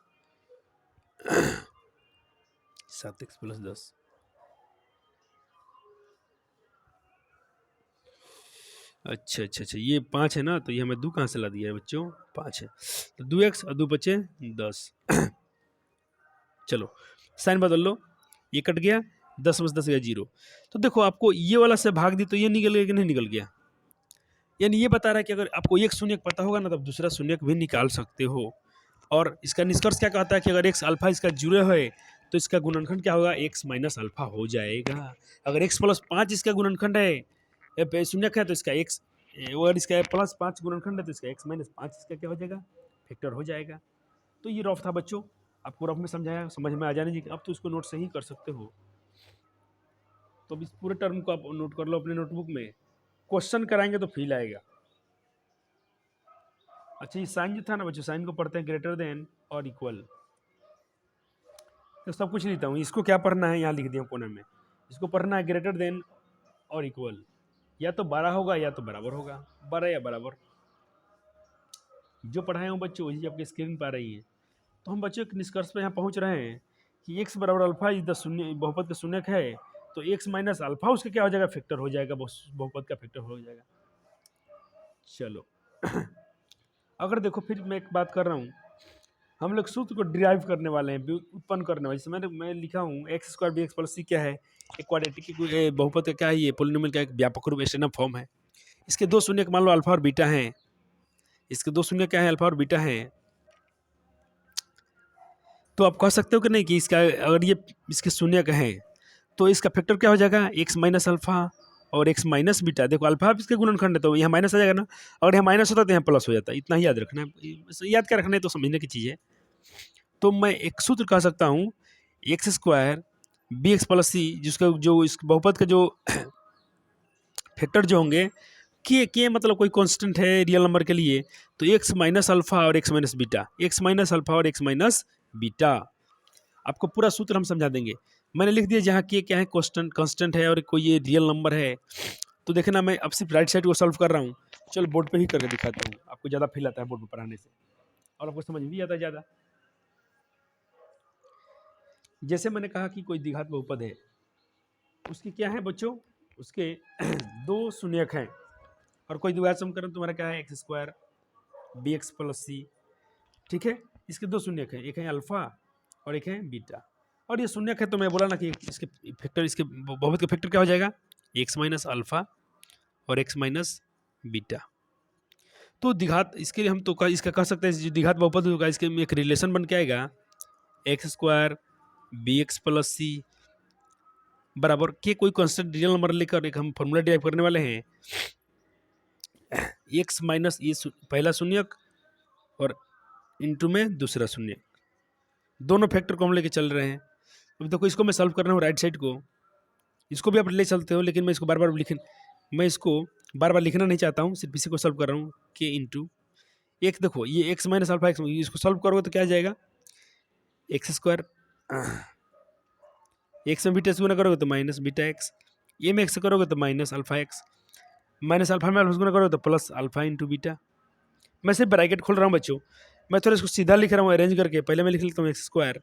7x + 10, अच्छा अच्छा अच्छा, ये 5 है ना, तो ये हमें 2 कहाँ से ला दिया है बच्चों, 5 है, तो 2x और 2 बचे 10 चलो साइन बदल लो, ये कट गया, 10 में से 10 गया 0। तो देखो आपको ये वाला से भाग दी तो ये निकल गया कि नहीं निकल गया, यानी ये बता रहा है कि अगर आपको एक शून्य पता होगा ना, तब दूसरा शून्य भी निकाल सकते हो। और इसका निष्कर्ष क्या कहता है कि अगर x अल्फा इसका 0 है तो इसका गुणनखंड क्या होगा, x - अल्फा हो जाएगा। अगर x + 5 इसका गुणनखंड है, शून्य है, तो इसका x, अगर इसका +5 गुणनखंड है तो इसका x - 5 इसका क्या हो जाएगा, फैक्टर हो जाएगा। तो ये रफ था बच्चों, आपको रफ में समझाया, समझ में आ जाने दीजिए, अब तो इसको नोट से ही कर सकते हो। तो अब इस पूरे टर्म को आप नोट कर लो अपने नोटबुक में, क्वेश्चन कराएंगे तो फील आएगा। अच्छा ये साइन जो था ना बच्चों, साइन को पढ़ते हैं ग्रेटर देन और इक्वल, तो सब कुछ लिखता हूँ, इसको क्या पढ़ना है यहाँ लिख दिया कोने में, इसको पढ़ना है ग्रेटर देन और इक्वल, या तो 12 होगा या तो बराबर होगा, 12 या बराबर, जो पढ़ाए हूँ बच्चों वही आपकी स्क्रीन पर आ रही है। तो हम बच्चों एक निष्कर्ष पर यहाँ पहुँच रहे हैं कि x = अल्फा इज द शून्य, बहुपद का शून्यक है, तो x - अल्फा उसका क्या हो जाएगा, फैक्टर हो जाएगा, बहुपद का फैक्टर हो जाएगा। चलो अगर देखो फिर मैं एक बात कर रहा हूँ, हम लोग सूत्र को डिराइव करने वाले हैं, उत्पन्न करने वाले, जैसे मैं लिखा हूँ x² bx + c क्या है, एक क्वाड्रेटिक बहुपद का क्या है, ये पोलिनोमियल का एक व्यापक रूप स्टेनम फॉर्म है। इसके दो शून्य मान लो अल्फा और बीटा हैं, इसके दो शून्य क्या है, अल्फा और बीटा हैं। तो आप कह सकते हो कि नहीं कि इसका अगर ये इसके शून्य का है तो इसका फैक्टर क्या हो जाएगा, x - अल्फा और x - बीटा। देखो अल्फा इसके गुणनखंड है तो यहाँ माइनस आ जाएगा ना, अगर यहाँ माइनस होता तो यहाँ प्लस हो जाता, इतना ही याद रखना है, याद क्या रखना है तो समझने की चीज़ है। तो मैं एक सूत्र कह सकता हूँ x² bx + c, जिसका जो इस बहुपद का जो फैक्टर जो होंगे, के मतलब कोई कांस्टेंट है रियल नंबर के लिए, तो x - अल्फा और x - बीटा, x - अल्फा और x - बीटा। आपको पूरा सूत्र हम समझा देंगे, मैंने लिख दिया जहाँ के क्या है, कांस्टेंट है और कोई ये रियल नंबर है। तो देखना मैं अब सिर्फ राइट साइड को सॉल्व कर रहा हूँ, चलो बोर्ड पे ही करके दिखाता हूँ, आपको ज़्यादा फील आता है बोर्ड पे पढ़ाने से और आपको समझ भी आता है ज़्यादा। जैसे मैंने कहा कि कोई द्विघात बहुपद है, उसकी क्या है बच्चों, उसके दो शून्यक हैं, और कोई द्विघात समीकरण तुम्हारा क्या है, x² bx + c, ठीक है। इसके दो शून्यक हैं, एक है अल्फा और एक है बीटा, और ये शून्यक है तो मैं बोला ना कि इसके फैक्टर, इसके बहुपद का फैक्टर क्या हो जाएगा, x - अल्फा और x - बीटा। तो द्विघात, इसके लिए हम तो इसका कह सकते हैं, द्विघात बहुपद होगा इसके में एक रिलेशन बन के आएगा, x² bx + c बराबर के कोई कांस्टेंट रियल नंबर लेकर एक हम फॉर्मूला डिराइव करने वाले हैं, एक्स माइनस ये पहला शून्यक और इंटू में दूसरा शून्यक, दोनों फैक्टर को हम लेके चल रहे हैं। अब देखो इसको मैं सॉल्व कर रहा हूँ राइट साइड को, इसको भी आप ले चलते हो, लेकिन मैं इसको बार बार लिखना नहीं चाहता हूँ, सिर्फ इसी को सॉल्व कर रहा हूँ। के इंटू एक, देखो ये एक्स माइनस अल्फा एक्स, इसको सॉल्व करोगे तो क्या आ जाएगा, एक्स स्क्वायर, एक्स में बीटा से गुना करोगे तो माइनस बीटा एक्स, ये में एक्स करोगे तो minus alpha x, minus alpha में अल्फा से गुना करोगे तो प्लस अल्फा इंटू बीटा। मैं सिर्फ ब्रैकेट खोल रहा हूँ बच्चों, मैं थोड़ा इसको सीधा लिख रहा हूँ अरेंज करके। पहले मैं लिख लेता हूँ एक्स स्क्वायर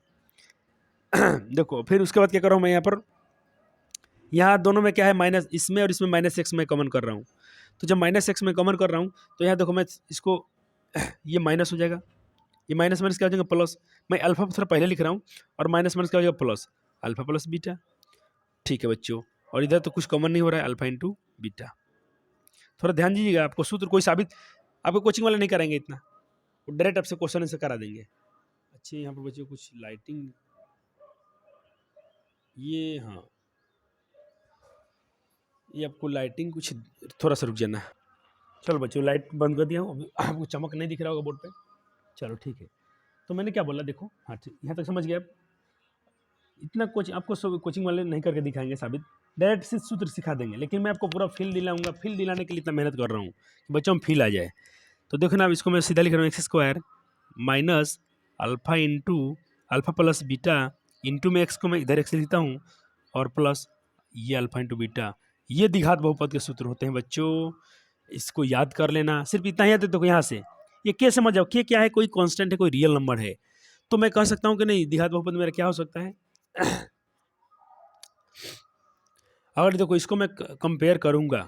देखो, फिर उसके बाद क्या कर रहा हूँ मैं यहाँ दोनों में क्या है माइनस, इसमें और इसमें माइनस एक्स में कॉमन कर रहा हूँ। तो जब माइनस एक्स में कॉमन कर रहा हूँ तो यहाँ देखो मैं इसको ये माइनस हो जाएगा, ये माइनस माइनस क्या हो जाएगा प्लस, मैं अल्फा थोड़ा पहले लिख रहा हूँ, और माइनस माइनस क्या हो जाएगा प्लस, अल्फा प्लस बीटा। ठीक है बच्चों, और इधर तो कुछ कॉमन नहीं हो रहा है, अल्फा इंटू बीटा। थोड़ा ध्यान दीजिएगा, आपको सूत्र कोई साबित आपको कोचिंग वाले नहीं कराएंगे इतना, वो डायरेक्ट आपसे क्वेश्चन से करा देंगे। अच्छे यहाँ पर बच्चों कुछ लाइटिंग, ये हाँ ये आपको लाइटिंग कुछ थोड़ा सा रुक जाना। चलो बच्चों लाइट बंद कर दिया हूँ, आपको चमक नहीं दिख रहा होगा बोर्ड पे। चलो ठीक है, तो मैंने क्या बोला देखो, हाँ ठीक, यहाँ तक समझ गया आप। इतना आपको कोचिंग वाले नहीं करके दिखाएंगे साबित, डायरेक्ट से सूत्र सिखा देंगे, लेकिन मैं आपको पूरा फील दिलाऊंगा। फील दिलाने के लिए इतना मेहनत कर रहा हूँ कि बच्चों में फील आ जाए। तो देखो ना, अब इसको मैं सीधा लिख रहा हूँ, x square minus alpha into alpha plus beta, into में एक्स को मैं इधर एक्स लिखता हूँ, और प्लस ये अल्फा इंटू बीटा। ये द्विघात बहुपद के सूत्र होते हैं बच्चों, इसको याद कर लेना। सिर्फ इतना ही याद है, देखो यहाँ से ये के समझ जाओ, के क्या है, कोई कांस्टेंट है, कोई रियल नंबर है। तो मैं कह सकता हूँ कि नहीं, द्विघात बहुपद मेरा क्या हो सकता है अगर देखो इसको मैं कंपेयर करूंगा,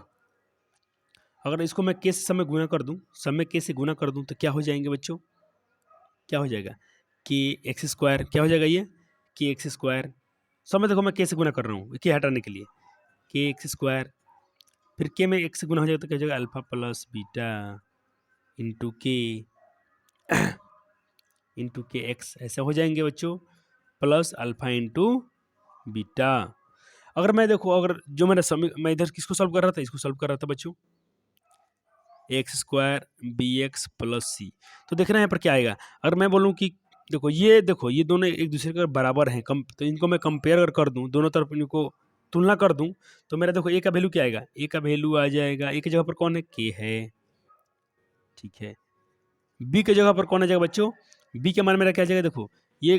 अगर इसको मैं के से समय गुना कर दूं, समय के से गुना कर दूं, तो क्या हो जाएंगे बच्चों, क्या हो जाएगा, कि एक्स स्क्वायर, क्या हो जाएगा ये, कि एक्स स्क्वायर, समय देखो मैं के से गुना कर रहा हूँ के हटाने के लिए, के एक्स स्क्वायर, फिर के में एक्स से गुना हो जाएगा तो क्या हो जाएगा, अल्फा प्लस बीटा इंटू के एक्स, ऐसा हो जाएंगे बच्चों, प्लस अल्फा इंटू बीटा। अगर मैं देखो, अगर जो मैंने मैं इधर किसको सॉल्व कर रहा था, इसको सॉल्व कर रहा था बच्चों, x square b x plus c. तो देखना यहाँ पर क्या आएगा, अगर मैं बोलूँ कि देखो ये दोनों एक दूसरे के बराबर हैं, तो इनको मैं कंपेयर अगर कर दूँ, दोनों तरफ इनको तुलना कर दूँ, तो मेरा देखो ए का वैल्यू क्या आएगा, ए का वैल्यू आ जाएगा, ए की जगह पर कौन है, के है, ठीक है। बी की जगह पर कौन आ जाएगा बच्चों, बी का मान मेरा क्या आ जाएगा, देखो ये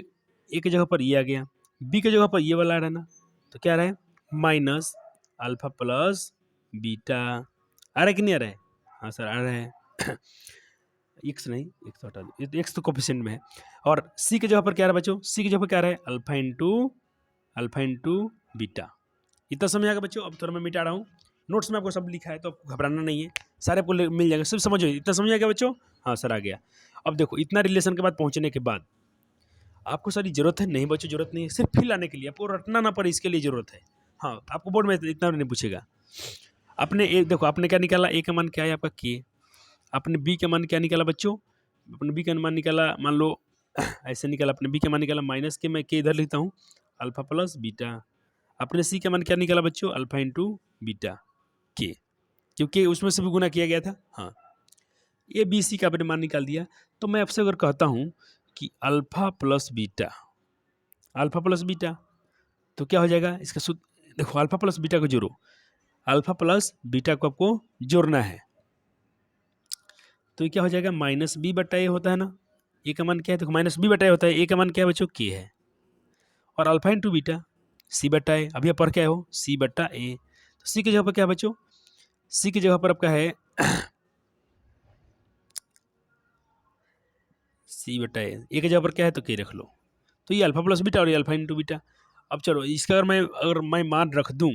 ए की जगह पर ये आ गया, बी की जगह पर ये वाला आ रहा है ना, तो क्या आ रहा है, माइनस अल्फा प्लस बीटा। आ रहा है कि नहीं आ रहा है, हाँ सर आ रहा है एक्स नहीं, एक्स हटा दो, एक्स तो कोफिशिएंट में है। और सी की जगह पर क्या आ रहा है बच्चों, सी की जगह पर क्या आ रहा है, अल्फा इंटू बीटा। इतना समझ आएगा बच्चों। अब थोड़ा मैं मिटा रहा हूँ, नोट्स में आपको सब लिखा है, तो आपको घबराना नहीं है, सारे आपको मिल जाएगा, सिर्फ समझो, इतना समझ आएगा बच्चों, हाँ सर आ गया। अब देखो इतना रिलेशन के बाद पहुँचने के बाद आपको सारी जरूरत है, नहीं बच्चों जरूरत नहीं है, सिर्फ फील आने के लिए, आपको रटना ना पड़े इसके लिए जरूरत है। हाँ आपको बोर्ड में इतना नहीं पूछेगा। आपने एक देखो, आपने क्या निकाला, ए का मान क्या है आपका के, आपने बी का मान क्या निकाला बच्चों, अपने बी का मान निकाला, मान लो ऐसे निकाला, अपने बी का मान निकाला माइनस के, मैं के इधर लिखता हूँ, अल्फा प्लस बीटा। अपने सी का मान क्या निकाला बच्चों, अल्फा इंटू बीटा के, क्योंकि उसमें से भी गुना किया गया था। हाँ ए बी सी का आपने मान निकाल दिया। तो मैं आपसे अगर कहता हूँ कि अल्फा प्लस बीटा, तो क्या हो जाएगा इसका सूत्र, देखो अल्फा प्लस बीटा को जोड़ो, अल्फा प्लस बीटा को आपको जोड़ना है, तो ये क्या हो जाएगा, माइनस बी बटा ए होता है ना, ए का मान क्या है, देखो माइनस बी बटा ए होता है, ए का मान क्या है बच्चों, के है, और अल्फा इंटू बीटा सी बटा ए, अभी आप पढ़ के आए हो सी बटा ए। तो सी की जगह पर क्या है बच्चों, सी की जगह पर आपका है सी बटा ए की जगह पर क्या है, तो के रख लो, तो ये अल्फा प्लस बीटा और ये अल्फा इंटू बीटा। अब चलो इसका अगर मैं मान रख दूं,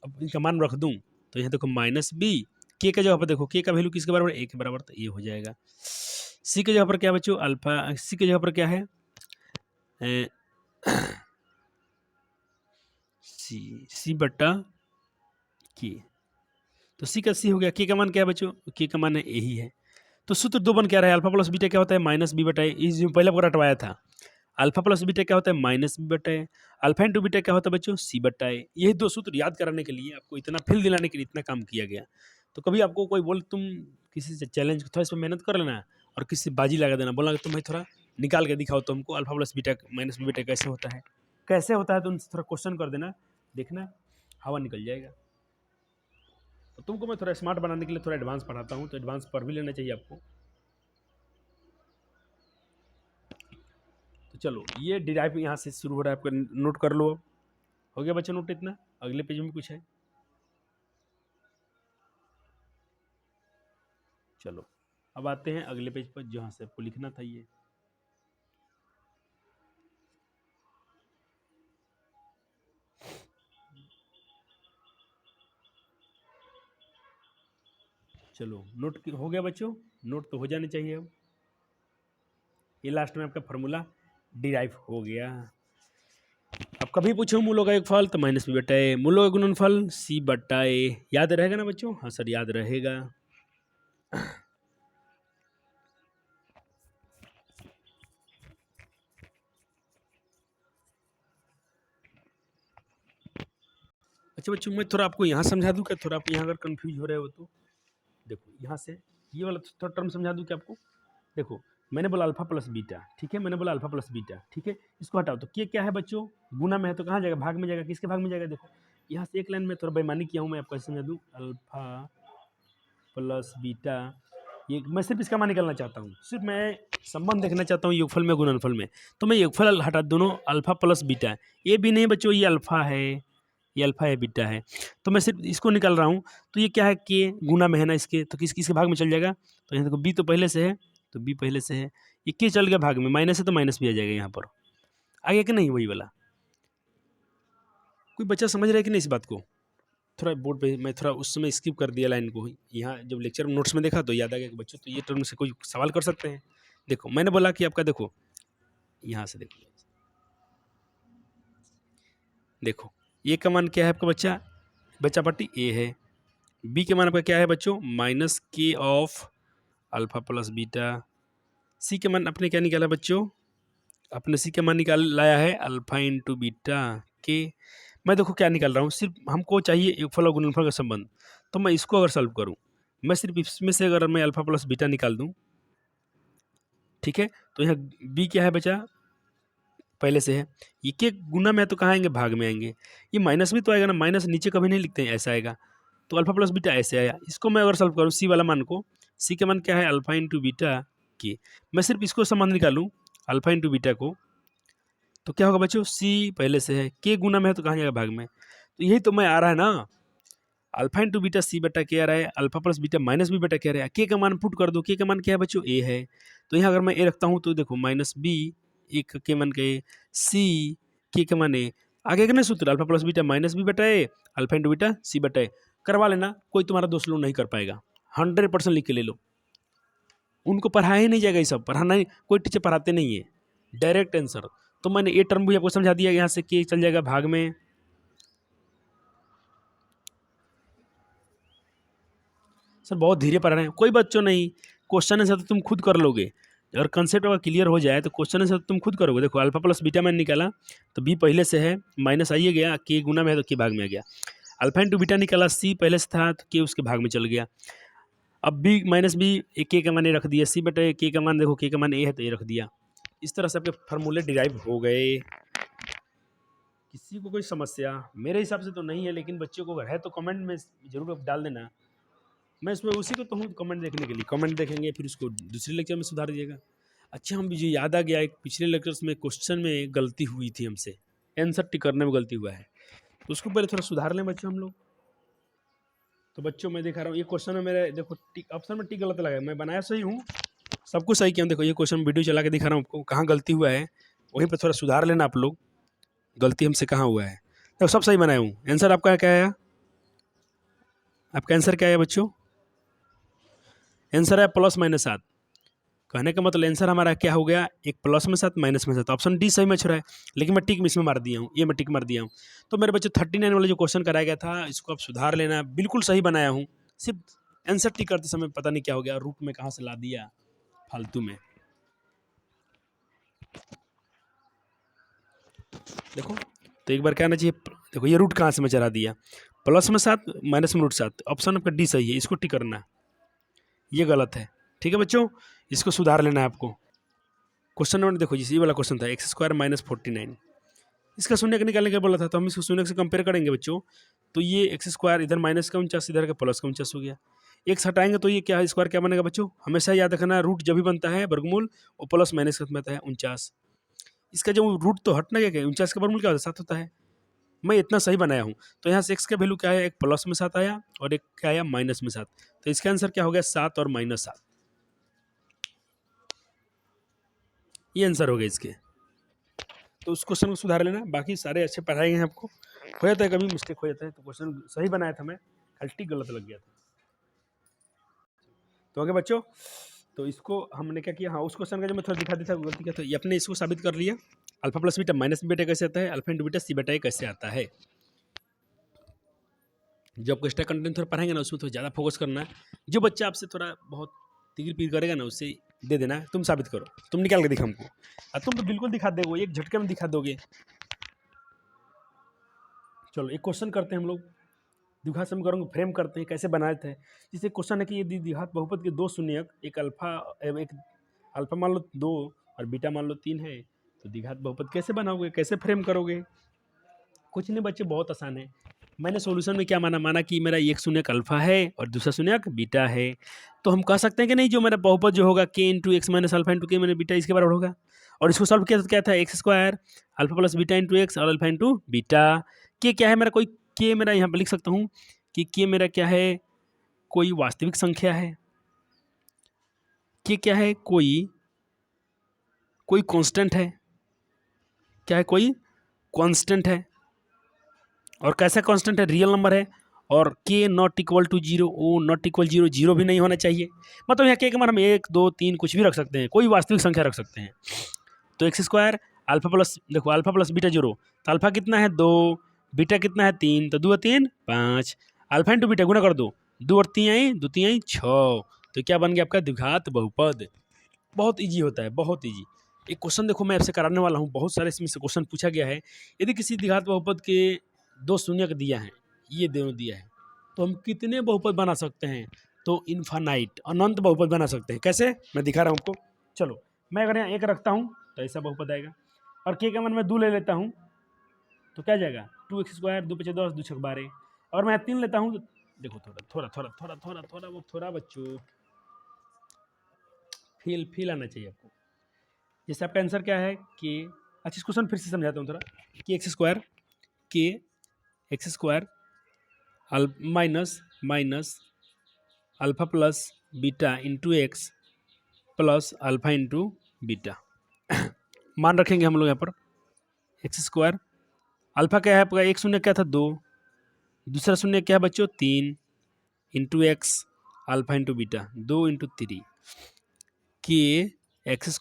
अब इनका मान रख दूं, तो यहाँ देखो माइनस बी, के जगह पर देखो के का वैल्यू किसके बराबर, ए के बराबर, तो ये हो जाएगा। सी की जगह पर क्या बच्चों, अल्फा, सी की जगह पर क्या है, सी बटा के, तो सी का सी हो गया, के का मान क्या है बच्चों, के का मान है यही है। तो सूत्र दो बन क्या रहा है, अल्फा प्लस बीटा क्या होता है, माइनस बी बटा ए, जो पहले पूरा रटवाया था, अल्फा प्लस बीटा क्या होता है, माइनस बी बटा ए, अल्फा इंटू बीटा क्या होता है बच्चों, सी बटा ए। यही दो सूत्र याद कराने के लिए, आपको इतना फील दिलाने के लिए इतना काम किया गया। तो कभी आपको कोई बोले तुम किसी से चैलेंज थोड़ा इस पर मेहनत कर लेना और किसी से बाजी लगा देना, बोला कि तुम भाई थोड़ा निकाल के दिखाओ तो हमको alpha plus beta minus beta कैसे होता है, तो उनसे थोड़ा क्वेश्चन कर देना, देखना हवा निकल जाएगा। तो तुमको मैं थोड़ा स्मार्ट बनाने के लिए थोड़ा एडवांस पढ़ाता हूँ, तो एडवांस पढ़ भी लेना चाहिए आपको। तो चलो ये डिराइव यहाँ से शुरू हो रहा है, आपका नोट कर लो। हो गया बच्चों नोट इतना? अगले पेज में कुछ है? चलो अब आते हैं अगले पेज पर जहाँ से आपको लिखना था ये। चलो नोट हो गया बच्चों? नोट तो हो जाने चाहिए। अब ये लास्ट में आपका फॉर्मूला डिराइव हो गया। अब कभी पूछो मूलों का एक फल तो माइनस बी बटा ए, मूलों का गुणनफल सी बटा ए। याद रहेगा ना बच्चों? हाँ सर याद रहेगा। अच्छा बच्चों मैं थोड़ा आपको यहाँ समझा दूँ क्या? थोड़ा आप यहाँ अगर कंफ्यूज हो रहे हो तो देखो यहाँ से ये वाला थोड़ा टर्म समझा दूँ क्या आपको? देखो मैंने बोला अल्फा प्लस बीटा, ठीक है, मैंने बोला अल्फा प्लस बीटा, ठीक है, इसको हटाओ तो ये क्या है बच्चों? गुना में है तो कहाँ जाएगा? भाग में जाएगा। किसके भाग में जाएगा? देखो यहाँ से एक लाइन में थोड़ा बेईमानी किया हूँ मैं, आपको समझा दूँ। अल्फा प्लस बीटा, ये मैं सिर्फ इसका मान निकालना चाहता हूँ, सिर्फ मैं संबंध देखना चाहता हूँ योगफल में गुणनफल में। तो मैं योगफल हटा दोनों अल्फा प्लस बीटा, ये भी नहीं बच्चों, ये अल्फा है, ये अल्फा है, बीटा है, तो मैं सिर्फ इसको निकाल रहा हूँ। तो ये क्या है? के गुना में है ना इसके, तो किसके भाग में चल जाएगा? तो यहाँ देखो बी तो पहले से है, तो बी पहले से है, ये के चल गया भाग में, माइनस है तो माइनस भी आ जाएगा यहाँ पर। आ गया कि नहीं वही वाला? कोई बच्चा समझ रहा है कि नहीं इस बात को? थोड़ा बोर्ड पे मैं थोड़ा उस समय स्किप कर दिया लाइन को, यहाँ जब लेक्चर में नोट्स में देखा तो याद आ गया कि बच्चों तो ये टर्म से कोई सवाल कर सकते हैं। देखो मैंने बोला कि आपका देखो यहाँ से देखो, देखो ए का मान क्या है आपका बच्चा? बच्चा पट्टी ए है। बी के मान आपका क्या है बच्चों? माइनस के ऑफ अल्फा प्लस बीटा। सी के मान अपने क्या निकाला बच्चों? अपने सी के मान निकाल लाया है अल्फा इंटू बीटा के। मैं देखो क्या निकाल रहा हूँ, सिर्फ हमको चाहिए योगफल और गुणनफल का संबंध। तो मैं इसको अगर सॉल्व करूँ, मैं सिर्फ इसमें से अगर मैं अल्फा प्लस बीटा निकाल दूँ, ठीक है, तो यहाँ बी क्या है बचा? पहले से है। ये के गुना में है तो कहाँ आएंगे? भाग में आएंगे। ये माइनस भी तो आएगा ना, माइनस नीचे कभी नहीं लिखते हैं, ऐसा आएगा। तो अल्फा प्लस बीटा ऐसे आया। इसको मैं अगर सॉल्व करूँ सी वाला मान को, सी का मान क्या है? अल्फा इंटू बीटा के। मैं सिर्फ इसको संबंध निकालूँ अल्फा इंटू बीटा को, तो क्या होगा बच्चों? सी पहले से है, के गुना में है तो कहाँ जाएगा? भाग में। तो यही तो मैं आ रहा है ना, अल्फा इंटू बीटा सी बटा के आ रहा है, alpha plus beta minus B बटा के आ रहा है। के का मान पुट कर दो, के का मान क्या है बच्चों? ए है। तो यहाँ अगर मैं ए रखता हूँ तो देखो माइनस बी, एक के मान के सी, के मान ए, आगे का नहीं सूत्र alpha plus beta minus B बटा A, alpha into beta C बटा ए। करवा लेना, कोई तुम्हारा दोस्त लोग नहीं कर पाएगा, 100% लिख के ले लो। उनको पढ़ाया ही नहीं जाएगा, ये सब पढ़ाना ही, कोई टीचर पढ़ाते नहीं है, डायरेक्ट आंसर। तो मैंने ये टर्म भी आपको समझा दिया, यहाँ से के चल जाएगा भाग में। सर बहुत धीरे पढ़ रहे हैं, कोई बच्चों नहीं, क्वेश्चन आंसर तो तुम खुद कर लोगे। अगर कंसेप्ट अगर क्लियर हो जाए तो क्वेश्चन आंसर तुम खुद करोगे। देखो अल्फा प्लस बीटा मैंने निकाला तो बी पहले से है, माइनस आइए गया, के गुना में है तो के भाग में आ गया। अल्फा इंटू बीटा निकाला, सी पहले से था तो के उसके भाग में चल गया। अब बी माइनस बी, के का मान ए रख दिया, सी बटे के का मान, देखो के का मान ए है तो ए रख दिया। इस तरह से आपके फार्मूले डिराइव हो गए। किसी को कोई समस्या मेरे हिसाब से तो नहीं है, लेकिन बच्चों को अगर है तो कमेंट में जरूर डाल देना। मैं इसमें उसी को तो हूँ कमेंट देखने के लिए, कमेंट देखेंगे फिर उसको दूसरे लेक्चर में सुधार दिएगा। अच्छा हम मुझे याद आ गया, एक पिछले लेक्चर्स में क्वेश्चन में गलती हुई थी हमसे, आंसर टिक करने में गलती हुआ है, तो उसको पहले थोड़ा सुधार लें बच्चों हम लोग। तो बच्चों मैं दिखा रहा हूँ ये क्वेश्चन में मेरे देखो टिक ऑप्शन में टिक गलत लगा है, मैं बनाया सही हूँ, सब कुछ सही किया हूँ। देखो ये क्वेश्चन वीडियो चला के दिखा रहा हूँ आपको, कहाँ गलती हुआ है वहीं पर थोड़ा सुधार लेना आप लोग, गलती हमसे कहाँ हुआ है। तो सब सही बनाया हूँ। आंसर आपका क्या है? आपका आंसर क्या है बच्चों? आंसर है +-7। कहने का मतलब आंसर हमारा क्या हो गया? एक प्लस में 7 माइनस में 7। ऑप्शन डी सही मैच हो रहा है, लेकिन मैं टिक इसमें मार दिया हूँ, ये मैं टिक मार दिया हूँ। तो मेरे बच्चों 39 वाला जो क्वेश्चन कराया गया था इसको आप सुधार लेना, बिल्कुल सही बनाया हूँ, सिर्फ आंसर टिक करते समय पता नहीं क्या हो गया, रूट में कहाँ से ला दिया फालतू में। देखो तो एक बार क्या आना चाहिए, देखो ये रूट कहाँ से मैं चला दिया, प्लस में 7 माइनस में √7, ऑप्शन आपका डी सही है, इसको टिक करना है, ये गलत है। ठीक है बच्चों, इसको सुधार लेना है आपको। क्वेश्चन नंबर देखो, जिस ये वाला क्वेश्चन था x² - 49, इसका शून्य निकालने का बोला था, तो हम इसको शून्य से कंपेयर करेंगे बच्चों। तो ये x² इधर माइनस का 49, इधर का प्लस का 49 हो गया। एक हटाएंगे तो ये क्या स्क्वायर क्या बनेगा बच्चों, हमेशा याद रखना, रूट जब भी बनता है वर्गमूल वो प्लस माइनस का बनता है 49। इसका जो रूट तो हटना क्या 49 का वर्गमूल क्या होता है 7 होता है। मैं इतना सही बनाया हूँ। तो यहाँ से x का वैल्यू क्या है, एक प्लस में 7 आया और एक क्या आया माइनस में 7। तो इसका आंसर क्या हो गया 7 और -7, ये आंसर हो गया इसके। तो उस क्वेश्चन को सुधार लेना, बाकी सारे अच्छे पढ़ाए गए हैं आपको। हो जाता है कभी मिस्टेक हो जाता है, तो क्वेश्चन सही बनाया था मैं, टिक गलत लग गया था। तो आगे बच्चों, तो इसको हमने क्या किया, हाँ उस क्वेश्चन का जो मैं थोड़ा दिखा देता गलती क्या, तो ये अपने इसको साबित कर लिया, alpha plus beta minus beta कैसे आता है, alpha into beta C beta कैसे आता है। जब आपको एक्स्ट्रा कंटेंट थोड़ा पढ़ाएंगे ना, उसमें थोड़ा ज़्यादा फोकस करना है। जो बच्चा आपसे थोड़ा बहुत तिगिर पीर करेगा ना, उससे दे देना, तुम साबित करो, तुम निकाल के दिखा हमको, और तुम तो बिल्कुल दिखा दोगे, एक झटके में दिखा दोगे। चलो एक क्वेश्चन करते हैं हम लोग, द्विघात समीकरण को फ्रेम करते हैं, कैसे बनाए थे। जैसे क्वेश्चन है कि यदि द्विघात बहुपद के 2 शून्यक, एक अल्फा मान लो 2 और बीटा मान लो 3 है, तो द्विघात बहुपद कैसे बनाओगे, कैसे फ्रेम करोगे। कुछ नहीं बच्चे, बहुत आसान है। मैंने सॉल्यूशन में क्या माना कि मेरा एक शून्यक अल्फा है और दूसरा शून्यक बीटा है। तो हम कह सकते हैं कि नहीं, जो मेरा बहुपद जो होगा k into x minus alpha into के मैंने बीटा इसके बराबर होगा। और इसको सॉल्व किया तो क्या था, x² alpha plus beta into x और अल्फा इंटू बीटा। के क्या है मेरा, कोई के मेरा यहाँ पर लिख सकता हूँ कि के मेरा क्या है, कोई वास्तविक संख्या है। के क्या है, कोई कांस्टेंट है। क्या है, कोई कांस्टेंट है। और कैसा कांस्टेंट है, रियल नंबर है। और K not equal to 0, O not equal 0, 0 भी नहीं होना चाहिए। मतलब यहाँ के मान हम 1 2 3 कुछ भी रख सकते हैं, कोई वास्तविक संख्या रख सकते हैं। तो x² अल्फा प्लस, देखो अल्फा प्लस बीटा 0, तो अल्फा कितना है 2, बीटा कितना है 3, तो 2 और 3 5, अल्फा इंटू बीटा गुना कर दो, 2 और 3 आई 2 3 आई 6, तो क्या बन गया आपका द्विघात बहुपद। बहुत ईजी होता है, बहुत ईजी। एक क्वेश्चन देखो मैं आपसे कराने वाला हूँ, बहुत सारे इसमें से क्वेश्चन पूछा गया है। यदि किसी द्विघात बहुपद के 2 शून्यक दिया है, ये दोनों दिया है, तो हम कितने बहुपद बना सकते हैं, तो इन्फानाइट, अनंत बहुपद बना सकते हैं। कैसे, मैं दिखा रहा हूँ आपको। चलो मैं अगर यहाँ 1 रखता हूँ तो ऐसा बहुपद आएगा, और के का मान मैं 2 ले लेता हूँ तो क्या जाएगा 2x², 2 5 10, 2 6 12। और मैं 3 लेता हूँ तो देखो थोड़ा बच्चों फील आना चाहिए आपको। जैसे आपका आंसर क्या है कि, अच्छा इस क्वेश्चन फिर से समझाता हूँ थोड़ा, कि x² minus alpha plus beta into x plus alpha into beta. मान रखेंगे हम लोग यहाँ पर x², अल्फा क्या है आपका, एक शून्य क्या था 2, दूसरा शून्य क्या है बच्चों 3, into x alpha into beta 2 into 3 के x²,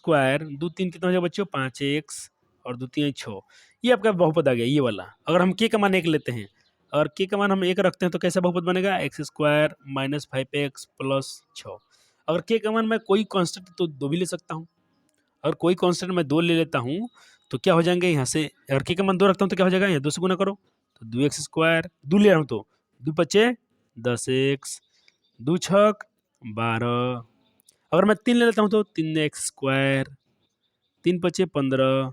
2 3 कितना हो जाएगा बच्चों 5x और 2 3 6। ये आपका बहुपद आ गया ये वाला। अगर हम के का मान 1 लेते हैं और के का मान हम 1 रखते हैं तो कैसा बहुपद बनेगा, x² - 5x प्लस 6। अगर के का मान मैं कोई कांस्टेंट तो 2 भी ले सकता हूँ, अगर कोई कांस्टेंट मैं 2 ले लेता हूँ तो क्या हो जाएंगे यहाँ से, अगर के का मान 2 रखता हूँ तो क्या हो जाएगा, यहाँ 2 से गुना करो तो 2x², 2 ले रहा हूँ तो 2 5 10x, 2 6 12। अगर मैं 3 ले लेता हूँ तो 3x², 3 5 15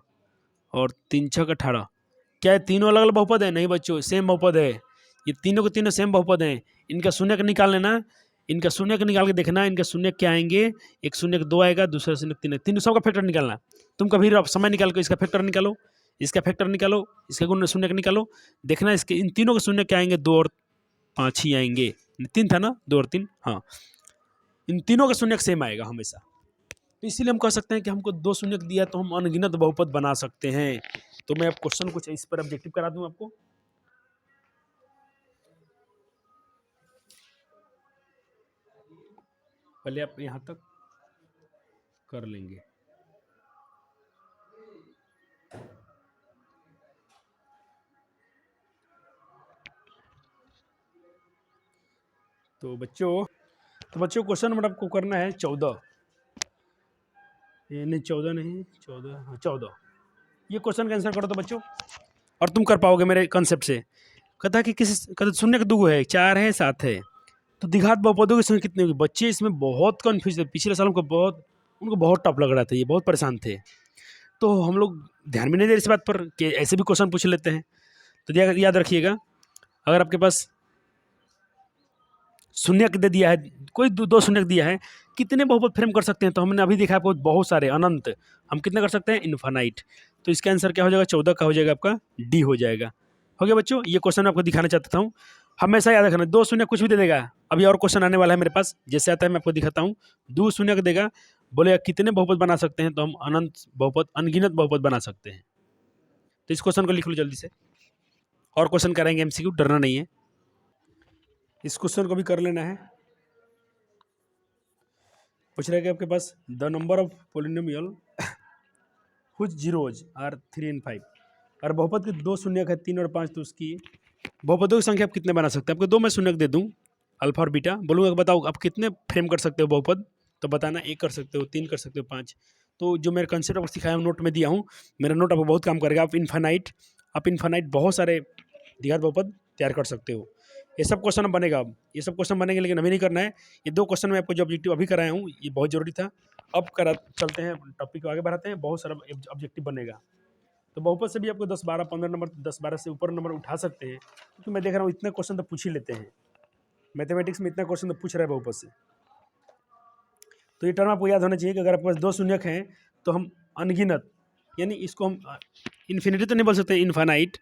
और 3 6 18। क्या है तीनों अलग अलग बहुपद है, नहीं बच्चों सेम बहुपद है। ये तीनों के तीनों सेम बहुपद हैं। इनका शून्य का निकाल लेना, इनका शून्य का निकाल के देखना, इनका शून्य क्या आएंगे, एक शून्य का 2 आएगा, दूसरा शून्य 3, तीनों सबका फैक्टर निकालना। तुम कभी समय निकाल के इसका फैक्टर निकालो, इसका फैक्टर निकालो, इसका गुण शून्य का निकालो, देखना इसके इन तीनों के शून्य क्या आएंगे, 2 और 5 ही आएंगे। 3 था ना, 2 और 3, हाँ इन तीनों का शून्य सेम आएगा हमेशा। तो इसीलिए हम कह सकते हैं कि हमको 2 शून्य दिया तो हम अनगिनत बहुपद बना सकते हैं। तो मैं अब क्वेश्चन कुछ इस पर ऑब्जेक्टिव करा दूं आपको। पहले आप यहां तक कर लेंगे। तो बच्चों क्वेश्चन नंबर आपको करना है 14, नहीं 14 नहीं 14, हाँ 14। ये क्वेश्चन का आंसर करो तो बच्चों, और तुम कर पाओगे मेरे कंसेप्ट से। कहता है कि किसी कहता शून्य का 2 है, 4 है, 7 है, तो द्विघात बहुपदों की संख्या कितनी होगी? बच्चे इसमें बहुत कन्फ्यूज है, पिछले साल उनको बहुत टफ लग रहा था, ये बहुत परेशान थे। तो हम लोग ध्यान भी नहीं दे रहे इस बात पर कि ऐसे भी क्वेश्चन पूछ लेते हैं। तो याद रखिएगा, अगर आपके पास शून्य दे दिया है, कोई दो शून्य दिया है, कितने बहुपद फ्रेम कर सकते हैं? तो हमने अभी देखा आपको बहुत सारे, अनंत। हम कितने कर सकते हैं? इन्फानाइट। तो इसका आंसर क्या हो जाएगा? 14 का हो जाएगा, आपका डी हो जाएगा। हो गया बच्चों, ये क्वेश्चन आपको दिखाना चाहता हूँ। हमेशा याद रखना, 2 शून्य कुछ भी दे देगा। अभी और क्वेश्चन आने वाला है मेरे पास, जैसे आता है मैं आपको दिखाता हूँ। 2 शून्य देगा, बोलेगा कितने बहुपद बना सकते हैं, तो हम अनंत बहुपद, अनगिनत बहुपद बना सकते हैं। तो इस क्वेश्चन को लिख लो जल्दी से, और क्वेश्चन करेंगे एमसीक्यू, डरना नहीं है। इस क्वेश्चन को भी कर लेना है। पूछ रहे कि आपके पास the number of polynomial whose zeros are 3 and 5, और बहुपद के 2 शून्यक है, 3 और 5, तो उसकी बहुपदों की संख्या आप कितने बना सकते हैं? आपको 2 मैं शून्यक दे दूं, अल्फा और बीटा, बोलूँगा बताओ आप कितने फ्रेम कर सकते हो बहुपद, तो बताना 1 कर सकते हो, 3 कर सकते हो, 5। तो जो मेरे कंसेप्ट आपको सिखाया हूँ, नोट में दिया हूँ, मेरा नोट आपको बहुत काम करेगा। आप इन्फानाइट बहुत सारे द्विघात बहुपद तैयार कर सकते हो। ये सब क्वेश्चन बनेगा, अब ये सब क्वेश्चन बनेंगे, लेकिन अभी नहीं करना है। ये 2 क्वेश्चन में आपको जो ऑब्जेक्टिव अभी कराया हूँ, ये बहुत जरूरी था। अब चलते हैं, टॉपिक को आगे बढ़ाते हैं, बहुत सारा ऑब्जेक्टिव बनेगा। तो बहुपद से भी आपको 10, 12, 15 नंबर, 10, 12 से ऊपर नंबर उठा सकते हैं, क्योंकि मैं देख रहा हूँ इतने क्वेश्चन तो पूछ ही लेते हैं। मैथमेटिक्स में इतना क्वेश्चन तो पूछ रहे हैं बहुपद से। तो ये टर्म आपको याद होना चाहिए कि अगर आपके पास 2 शून्यक हैं, तो हम अनगिनत, यानी इसको हम इन्फिनिटी तो नहीं बोल सकते, इन्फानाइट,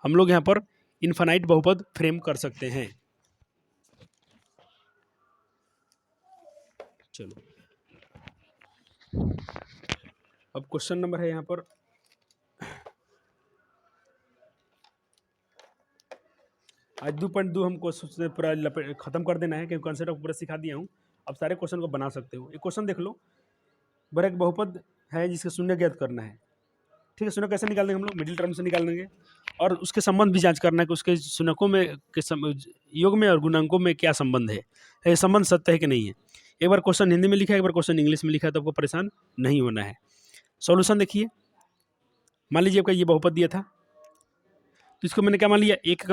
हम लोग यहाँ पर इन्फानाइट बहुपद फ्रेम कर सकते हैं। चलो, अब क्वेश्चन नंबर है यहाँ पर, आज 2.2 हमको पूरा खत्म कर देना है, क्योंकि कॉन्सेप्ट पूरा सिखा दिया हूँ। अब सारे क्वेश्चन को बना सकते हो। एक क्वेश्चन देख लो, बड़ा एक बहुपद है जिसका शून्य ज्ञात करना है। ठीक है, शून्य कैसे निकालेंगे? हम लोग मिडिल टर्म से निकालेंगे, और उसके संबंध भी जांच करना है कि उसके शून्यकों में योग में और गुणांकों में क्या संबंध है, ये संबंध सत्य है कि नहीं है। एक बार क्वेश्चन हिंदी में लिखा है, एक बार क्वेश्चन इंग्लिश में लिखा है, तो आपको परेशान नहीं होना है। सॉल्यूशन देखिए, मान लीजिए आपका ये बहुपद दिया था, तो इसको मैंने क्या मान लिया, एक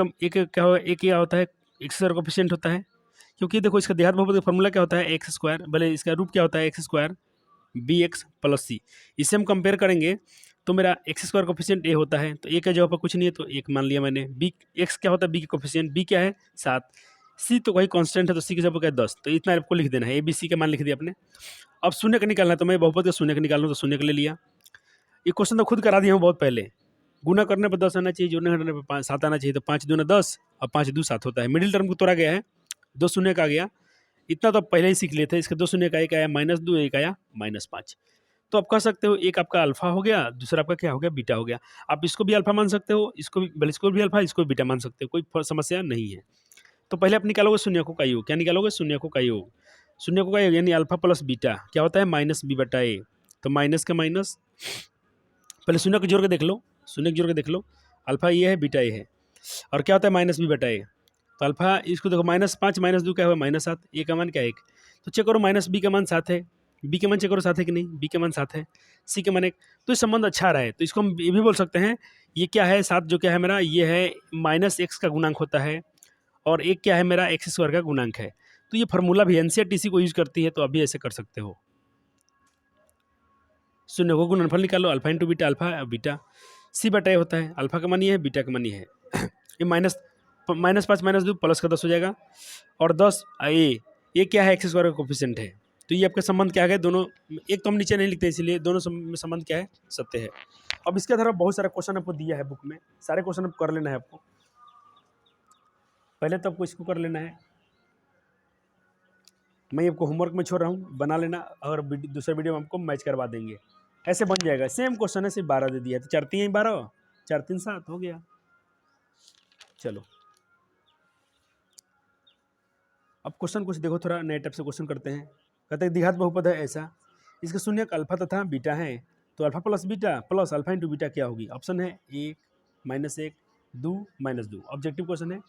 क्या होता है, एक्स स्क्वायर कोफिशिएंट होता है, क्योंकि देखो इसका देहात बहुपद का फॉर्मूला क्या होता है, एक्स स्क्वायर, भले इसका रूप क्या होता है, x square b x plus c. इससे हम कंपेयर करेंगे, तो मेरा एक्स स्क्वायर कोफिशिएंट ए होता है, तो ए का जगह पर कुछ नहीं है, तो 1 मान लिया मैंने। बी एक्स क्या होता है, बी के कोफिशिएंट, बी क्या है 7, सी तो वही कांस्टेंट है, तो सी की जगह पर क्या है 10, तो इतना आपको लिख देना है, ए बी सी का मान लिख दिया आपने। अब शून्य का निकालना है, तो मैं बहुपद का शून्य का निकालूँ, तो शून्य का ले लिया। ये क्वेश्चन तो खुद करा दिया हूँ बहुत पहले, गुना करने पर 10 आना चाहिए, जोड़ने करने पर 7 आना चाहिए, तो 5 दूना 10 और 5 दू 7 होता है। मिडिल टर्म को तोड़ा गया है, 2 शून्य का आ गया, इतना तो आप पहले ही सीख लिए थे। इसके 2 शून्य का, एक आया -2, एक आया -5। तो आप कह सकते हो एक आपका अल्फा हो गया, दूसरा आपका क्या हो गया, बीटा हो गया। आप इसको भी अल्फा मान सकते हो, इसको भी अल्फा, इसको भी बीटा मान सकते हो, कोई समस्या नहीं है। तो पहले आप निकालोगे शून्यकों का योग, क्या निकालोगे, शून्यकों का योग। शून्यकों का योग यानी अल्फा प्लस बीटा क्या होता है, -b/a। तो माइनस का माइनस, पहले शून्य को जोड़ के देख लो, शून्य को जोड़ के देख लो, अल्फा ये है, बीटा ये है, और क्या होता है -b/a। तो अल्फा, इसको देखो -5 -2 क्या हुआ, -7, ए का मान क्या है 1। तो चेक करो -b का मान 7 है, बी के मान चेक करो 7 है कि नहीं, बी के मान 7 है, सी के मान 1। तो ये संबंध अच्छा रहा है, तो इसको हम ये भी बोल सकते हैं, ये क्या है 7 जो क्या है मेरा, ये है -x का गुणांक होता है, और एक क्या है मेरा एक्स स्क्वायर का गुणांक है। तो ये फार्मूला भी एनसीईआरटी इसी को यूज करती है, तो अभी ऐसे कर सकते हो। शून्य को गुणनफल निकालो, alpha into beta, alpha beta, c/a होता है, अल्फा का मान ये है, बीटा का मान ये है। ये -5 -2 प्लस का 10 हो जाएगा, और 10 ये क्या है, एक्स स्क्वायर का कोफिशिएंट है। तो ये आपके संबंध क्या है दोनों, एक तो हम नीचे नहीं लिखते, इसलिए दोनों में संबंध क्या है, सत्य है। अब इसके आधार पर बहुत सारा क्वेश्चन आपको दिया है बुक में, सारे क्वेश्चन आपको कर लेना है। आपको पहले तो आपको इसको कर लेना है, मैं आपको होमवर्क में छोड़ रहा हूँ, बना लेना, और दूसरे वीडियो में आपको मैच करवा देंगे, ऐसे बन जाएगा। सेम क्वेश्चन है, सिर्फ 12 दे दिया, तो 4 3 12, 4 3 7 हो गया। चलो, अब क्वेश्चन कुछ देखो, थोड़ा नए टाइप से क्वेश्चन करते हैं। कहते हैं द्विघात बहुपद है ऐसा, इसका शून्यक अल्फा तथा बीटा है, तो alpha plus beta plus alpha into beta क्या होगी। ऑप्शन है 1 -1 2 -2। ऑब्जेक्टिव क्वेश्चन है,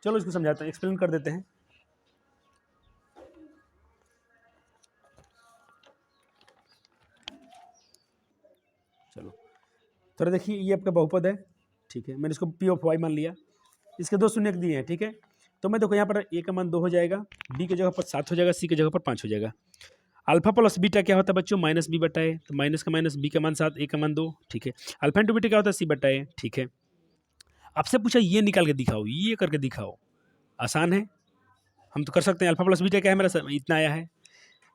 चलो इसको समझाते हैं, एक्सप्लेन कर देते हैं। चलो, थोड़ा देखिए, ये आपका बहुपद है, ठीक है, मैंने इसको पी ऑफ वाई मान लिया। इसके 2 शून्य दिए हैं, ठीक है। तो मैं देखो यहाँ पर ए का मान 2 हो जाएगा, बी की जगह पर 7 हो जाएगा, सी की जगह पर 5 हो जाएगा। अल्फा प्लस बीटा क्या होता है बच्चों, माइनस बी बटा ए, तो माइनस का माइनस, बी का मान 7, ए का मान 2, ठीक है। अल्फा इंटू बीटा क्या होता है, सी बटा ए, ठीक है। आपसे पूछा ये निकाल के दिखाओ, ये करके दिखाओ, आसान है, हम तो कर सकते हैं। अल्फा प्लस बीटा क्या है मेरा, इतना आया है,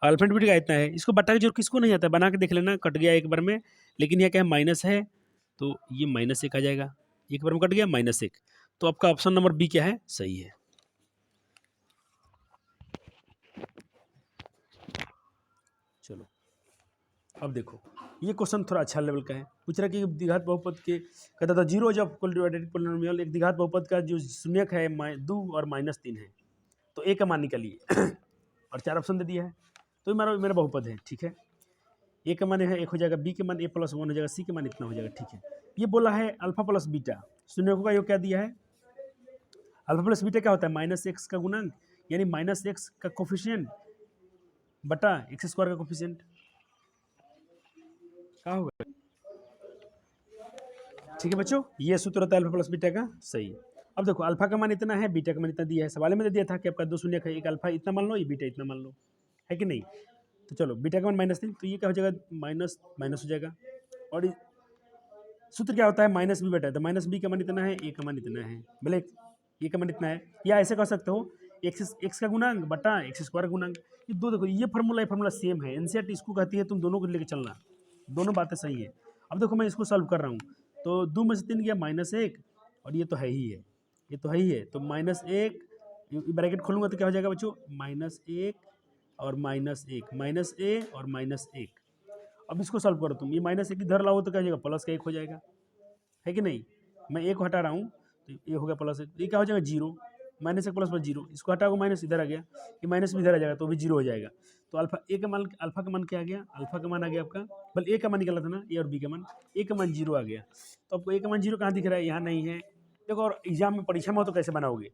अल्फा इंटू बीटा का इतना है, इसको बटा के जो किसको नहीं आता है बना के देख लेना, कट गया एक बार में, लेकिन यह क्या है माइनस है, तो ये -1 आ जाएगा, एक बार में कट गया -1, तो आपका ऑप्शन नंबर बी क्या है, सही है। चलो अब देखो, ये क्वेश्चन थोड़ा अच्छा लेवल का है। पूछ रहा है कि द्विघात बहुपद के, कहता था जीरो जब क्वाड्रेटिक पोलिनोमियल, एक द्विघात बहुपद का जो शून्यक है 2 और -3 है, तो ए का मान निकालिए और 4 ऑप्शन दे दिया है, तो ये मेरा बहुपद है, ठीक है। ए का मान है 1 हो जाएगा, बी के मान a+1 हो जाएगा, सी के मान इतना हो जाएगा, ठीक है। ये बोला है अल्फा प्लस बीटा, शून्यकों का योग क्या दिया है, अल्फा प्लस बीटा क्या होता है, -x का गुणांक, यानी -x का कोफिशिएंट बटा x² का कोफिशिएंट, क्या होगा, ठीक है बच्चों। ये सूत्र होता है अल्फा प्लस बीटा का, सही। अब देखो अल्फा का मान इतना है, बीटा का मान इतना दिया है, सवाल में दे दिया था कि आपका 2 शून्य है, एक अल्फा इतना मान लो, ये बीटा इतना मान लो, है कि नहीं। तो चलो बीटा का मान -3, तो ये क्या हो जाएगा, माइनस माइनस हो जाएगा, और सूत्र क्या होता है, माइनस बी बटा है, तो माइनस बी का मान इतना है, ए का मान इतना है, भले ए का मान इतना है, या ऐसे कह सकते हो एक्स का गुणांक बटा x² गुणांक, ये दो देखो, ये फार्मूला सेम है, एनसीईआरटी इसको कहती है तुम दोनों को लेकर चलना, दोनों बातें सही है। अब देखो मैं इसको सॉल्व कर रहा हूँ, तो 2 में से 3 गया -1, और ये तो है ही है, ये तो है ही है, तो -1 ब्रैकेट खोलूंगा तो क्या हो जाएगा बच्चों, -1 और -1, -a और -1। अब इसको सॉल्व करो तुम, ये -1 इधर लाओ तो क्या हो जाएगा, +1 हो जाएगा, है कि नहीं। मैं 1 को हटा रहा हूँ तो ये हो गया +1, ये क्या हो जाएगा 0, -1 प्लस 0, इसको हटाओ माइनस इधर आ गया, ये माइनस भी इधर आ जाएगा तो भी 0 हो जाएगा। तो अल्फा अल्फा का मान क्या आ गया, अल्फा का मान आ गया आपका, बल ए का मान निकला था ना, ए और बी का मान, ए का मान 0 आ गया, तो आपको ए का मान 0 कहाँ दिख रहा है, यहाँ नहीं है। देखो और एग्जाम में परीक्षा में हो तो कैसे बनाओगे,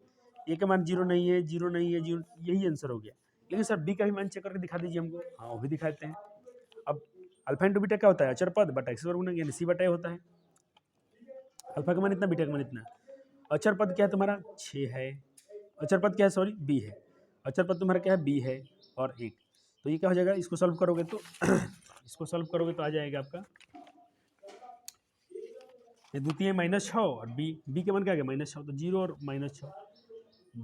ए का मान 0 नहीं है, 0 नहीं है, 0, यही आंसर हो गया। लेकिन सर बी का भी मान चेक करके दिखा दीजिए हमको, हाँ वो भी दिखाते हैं। अब अल्फा इंटू बीटा क्या होता है, अचर पद बटा x² गुणा, यानी c बटा a होता है। अल्फा का मान इतना, बीटा का मान इतना। अचर पद क्या है तुम्हारा, 6 है, अचर पद क्या है, सॉरी बी है, अचर पद तुम्हारा क्या है, बी है और 1, तो ये क्या हो जाएगा, इसको सॉल्व करोगे तो इसको सॉल्व करोगे तो आ जाएगा आपका, ये द्वितीय -6 और बी के मान क्या आ गया -6, तो 0 और -6,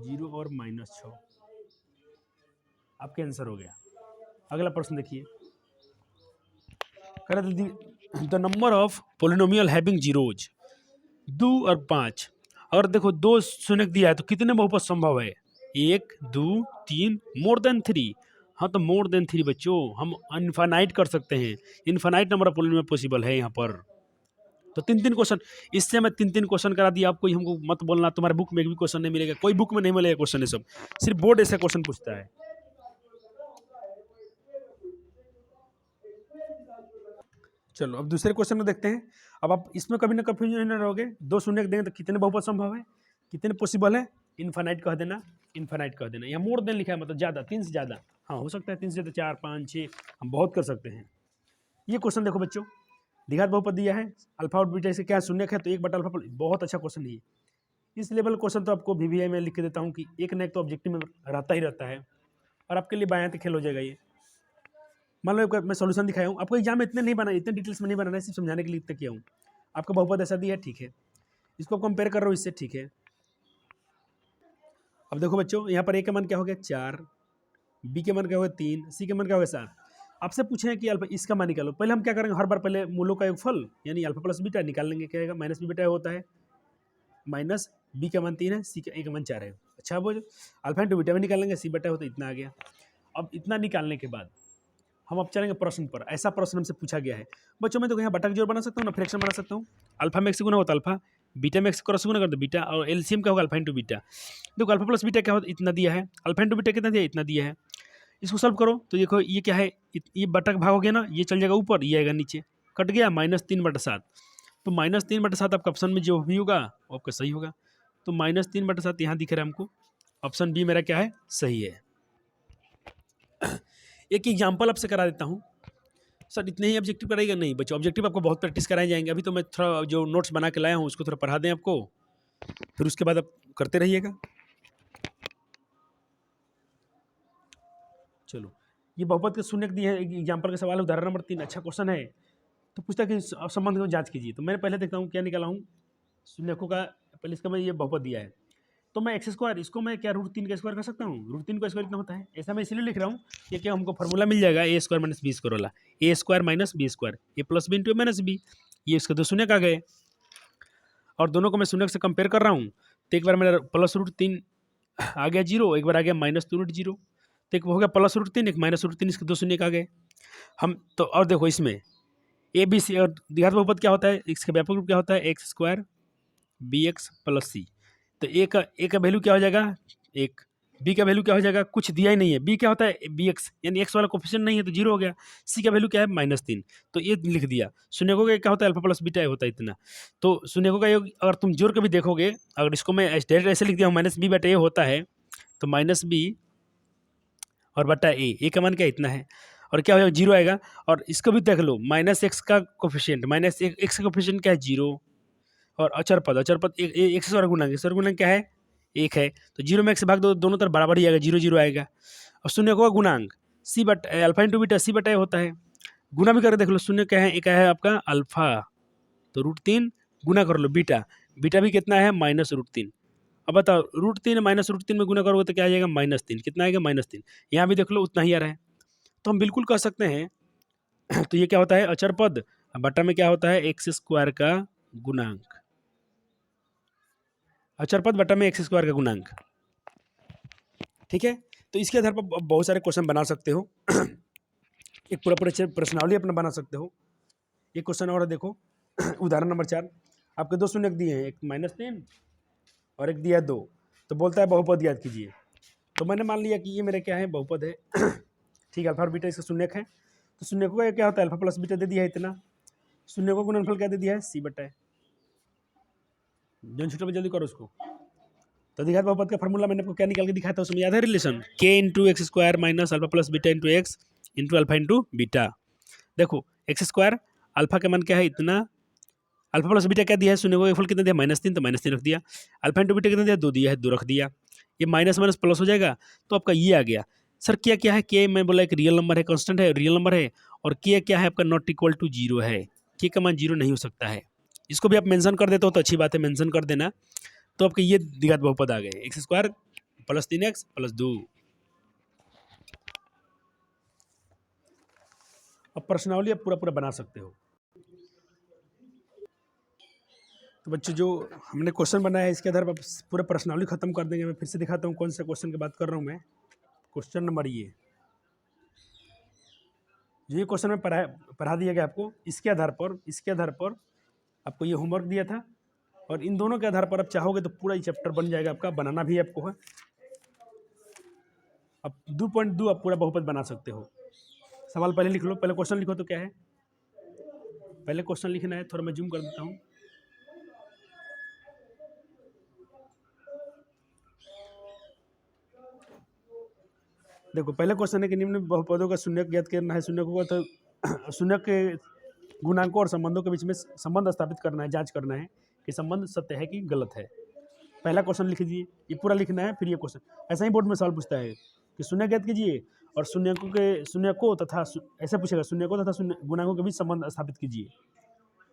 0 और -6 आपके आंसर हो गया। अगला प्रश्न देखिए, कह रहे थे the number of polynomial having zeros 2 और 5, और देखो 2 शून्य दिया है तो कितने बहुपद संभव है, 1 2 3, मोर देन 3, हाँ तो मोर देन 3 बच्चों, हम इनफाइनाइट कर सकते हैं, infinite number of polynomial possible है यहाँ पर। तो 3 क्वेश्चन, इससे मैं 3 क्वेश्चन करा दिया आपको, हमको मत बोलना तुम्हारे बुक में भी क्वेश्चन नहीं मिलेगा, कोई बुक में नहीं मिलेगा क्वेश्चन, ये सब सिर्फ बोर्ड ऐसा क्वेश्चन पूछता है। चलो अब दूसरे क्वेश्चन में देखते हैं। अब आप इसमें कभी ना कंफ्यूजन नहीं रहोगे, 2 शून्य देंगे तो कितने बहुपद संभव है, कितने पॉसिबल है, इनफाइनाइट कह देना, इनफाइनाइट कह देना, या मोर देन लिखा है मतलब ज़्यादा, 3 से ज़्यादा, हाँ हो सकता है 3 से ज़्यादा, 4 5 6, हम बहुत कर सकते हैं। ये क्वेश्चन देखो बच्चों, द्विघात बहुपद दिया है, अल्फा और बीटा से क्या शून्य है, तो 1 बटा अल्फा, बहुत अच्छा क्वेश्चन है ये। इस लेवल क्वेश्चन तो आपको VVI में लिख के देता हूँ कि एक न एक तो ऑब्जेक्टिव में रहता ही रहता है, और आपके लिए बायां खेल हो जाएगा ये। मान लो मैं सॉल्यूशन दिखाया हूँ, आपको एग्जाम में इतने नहीं बनाना, इतने डिटेल्स में नहीं बनाना है, सिर्फ समझाने के लिए इतना किया हूँ। आपका बहुपद ऐसा दिया है, ठीक है, इसको कंपेयर कर रहा हूँ इससे, ठीक है। अब देखो बच्चों, यहाँ पर ए का मान क्या हो गया 4, बी के मान क्या हो गया 3, सी के मान क्या हो गया 7। आपसे पूछे हैं कि अल्फा इसका मान निकालो, पहले हम क्या करेंगे, हर बार पहले मूलों का योगफल यानी अल्फा प्लस बीटा निकाल लेंगे, क्या आएगा माइनस बी बीटा होता है, माइनस बी का मान 3 है, सी का ए का मान 4 है। अच्छा वो अल्फा इंटू बीटा में निकाल लेंगे, सी बटा होता है, इतना आ गया। अब इतना निकालने के बाद हम अब चलेंगे प्रश्न पर, ऐसा प्रश्न हमसे पूछा गया है बच्चों, मैं तो यहाँ बटा जोड़ बना सकता हूँ ना, फ्रैक्शन बना सकता हूँ, अल्फा में x गुना होता है अल्फा, बीटा में x क्रॉस गुना कर दो बीटा, और एलसीएम क्या होगा अल्फा इंटू बीटा। देखो अल्फा प्लस बीटा क्या होता है, इतना दिया है, अल्फा इंटू बीटा कितना दिया, इतना दिया है। इसको सॉल्व करो तो देखो ये क्या है, ये बटा का भाग हो गया ना, ये चल जाएगा ऊपर, ये आएगा नीचे, कट गया, -3/7, तो -3/7 आपका ऑप्शन में जो भी होगा वो आपका सही होगा। तो -3/7 यहाँ दिख रहा है हमको, ऑप्शन बी मेरा क्या है, सही है। एक एग्जाम्पल आपसे करा देता हूँ सर, इतने ही ऑब्जेक्टिव कराएगा, नहीं बच्चों ऑब्जेक्टिव आपको बहुत प्रैक्टिस कराए जाएंगे। अभी तो मैं थोड़ा जो नोट्स बना के लाया हूँ उसको थोड़ा पढ़ा दें आपको, फिर उसके बाद आप करते रहिएगा। चलो, ये बहुपद के शून्य दिए है, एग्जाम्पल का सवाल है, उदाहरण नंबर 3। अच्छा क्वेश्चन है। तो पूछता है कि संबंध को जांच कीजिए। तो मैंने पहले देखता हूँ क्या निकाला हूँ, शून्यकों का। पहले इसका मैं ये बहुपद दिया है, तो मैं एक्स स्क्वायर, इसको मैं क्या √3 का स्क्वायर कर सकता हूँ। √3 का स्क्वायर कितना होता है, ऐसा मैं इसलिए लिख रहा हूँ कि क्या हमको फॉर्मूला मिल जाएगा a square minus b square वाला, a square minus b square, a plus b into minus b. ये इसके 2 शून्य आ गए, और दोनों को मैं शून्य से कंपेयर कर रहा हूँ। तो एक बार मेरा +√3 आ गया 0, एक बार आ गया -2√0। तो एक हो गया +√3, एक -√3, इसके 2 शून्य आ गए हम। तो और देखो इसमें ए बी सी और द्विघात बहुपद क्या होता है, इसका व्यापक रूप क्या होता है, x square b x plus c. तो ए का वैल्यू क्या हो जाएगा 1, बी का वैल्यू क्या हो जाएगा, कुछ दिया ही नहीं है। बी क्या होता है बी एक्स, यानी एक्स वाला कोफिशिएंट नहीं है तो 0 हो गया। सी का वैल्यू क्या है -3, तो ये लिख दिया। शून्यकों का क्या होता है अल्फा प्लस बीटा होता है इतना। तो शून्यकों का योग अगर तुम जोड़ के भी देखोगे, अगर इसको मैं डायरेक्ट ऐसे लिख दिया हूँ -b बटा ए होता है, तो -b और बटा ए का मान क्या इतना है, और क्या हो जाएगा 0 आएगा। और इसको भी देख लो, -x का कोफिशिएंट, -x का कोफिशिएंट क्या है 0, और अचर पद एक से स्वर्गुणांक क्या है 1 है, तो 0 में 1 से भाग दो, दोनों तरफ बराबर ही आएगा, 0 0 आएगा। और शून्य का गुणांक सी but alpha into beta C बटा ए होता है। गुना भी करके देख लो, शून्य क्या है, एक है आपका अल्फा, तो √3 गुना कर लो बीटा, बीटा भी कितना है -√3। अब बताओ √3 -√3 में गुना करोगे तो क्या आ जाएगा -3, कितना आएगा -3। यहाँ भी देख लो उतना ही आ रहा है, तो हम बिल्कुल कह सकते हैं तो ये क्या होता है अचर पद, बटा में क्या होता है एक्स स्क्वायर का गुणांक, अचर पद बटा में एक्स स्क्वायर का गुणांक। ठीक है, तो इसके आधार पर बहुत सारे क्वेश्चन बना सकते हो। एक पूरा प्रश्नावली अपना बना सकते हो। एक क्वेश्चन और देखो, उदाहरण नंबर 4। आपके 2 शून्य दिए हैं, एक -3 और एक दिया 2। तो बोलता है बहुपद याद कीजिए। तो मैंने मान लिया कि ये मेरा क्या है बहुपद है। ठीक है, अल्फा और बीटा इसका शून्यक है। तो शून्यकों का क्या होता है अल्फा प्लस बीटा दे दिया है इतना, शून्यकों का गुणनफल क्या दे दिया है सी बटा है। जन छुट्टा में जल्दी करो उसको। तो द्विघात बहुपद का फॉर्मूला मैंने आपको क्या निकाल के दिखाया था, उसमें याद है रिलेशन, के into x square minus alpha plus beta into x into alpha into beta. देखो एक्स स्क्वायर अल्फा का मान क्या है इतना, अल्फा प्लस बीटा क्या दिया है, शून्य को फल कितना दिया -3, तो -3 रख दिया। अल्फा इंटू बीटा कितना दिया 2 दिया है, 2 रख दिया। ये माइनस माइनस प्लस हो जाएगा, तो आपका ये आ गया। सर क्या क्या है, के मैं बोला एक रियल नंबर है, कांस्टेंट है, रियल नंबर है, और के क्या है आपका नॉट इक्वल टू 0 है, के का मान 0 नहीं हो सकता है। इसको भी आप मेंशन कर देते हो तो अच्छी बात है, मेंशन कर देना। तो आपके ये द्विघात बहुपद आ गए, x square plus 3x plus 2। अब प्रश्नावली आप पूरा पूरा बना सकते हो। तो बच्चों जो हमने क्वेश्चन बनाया है इसके आधार पर पूरा प्रश्नावली खत्म कर देंगे। मैं फिर से दिखाता हूँ कौन सा क्वेश्चन की बात कर रहा हूँ मैं। क्वेश्चन नंबर ये जो ये क्वेश्चन में पढ़ा दिया गया आपको, इसके आधार पर आपको ये होमवर्क दिया था, और इन दोनों के आधार पर आप चाहोगे तो पूरा ये चैप्टर बन जाएगा आपका, बनाना भी आपको है। अब 2.2 आप पूरा बहुपद बना सकते हो। सवाल पहले लिख लो, पहले क्वेश्चन लिखो तो क्या है, पहले क्वेश्चन लिखना है। थोड़ा मैं जूम कर देता हूँ। देखो पहले क्वेश्चन है कि निम्न बहुपदों का शून्यक ज्ञात करना है। शून्यकों का तो शून्यक के गुणांकों और संबंधों के बीच में संबंध स्थापित करना है, जांच करना है कि संबंध सत्य है कि गलत है। पहला क्वेश्चन लिख दीजिए, ये पूरा लिखना है। फिर ये क्वेश्चन ऐसा ही बोर्ड में सवाल पूछता है कि शून्य ज्ञात कीजिए और शून्यकों तथा ऐसा पूछेगा शून्यकों तथा गुणांकों के बीच संबंध स्थापित कीजिए।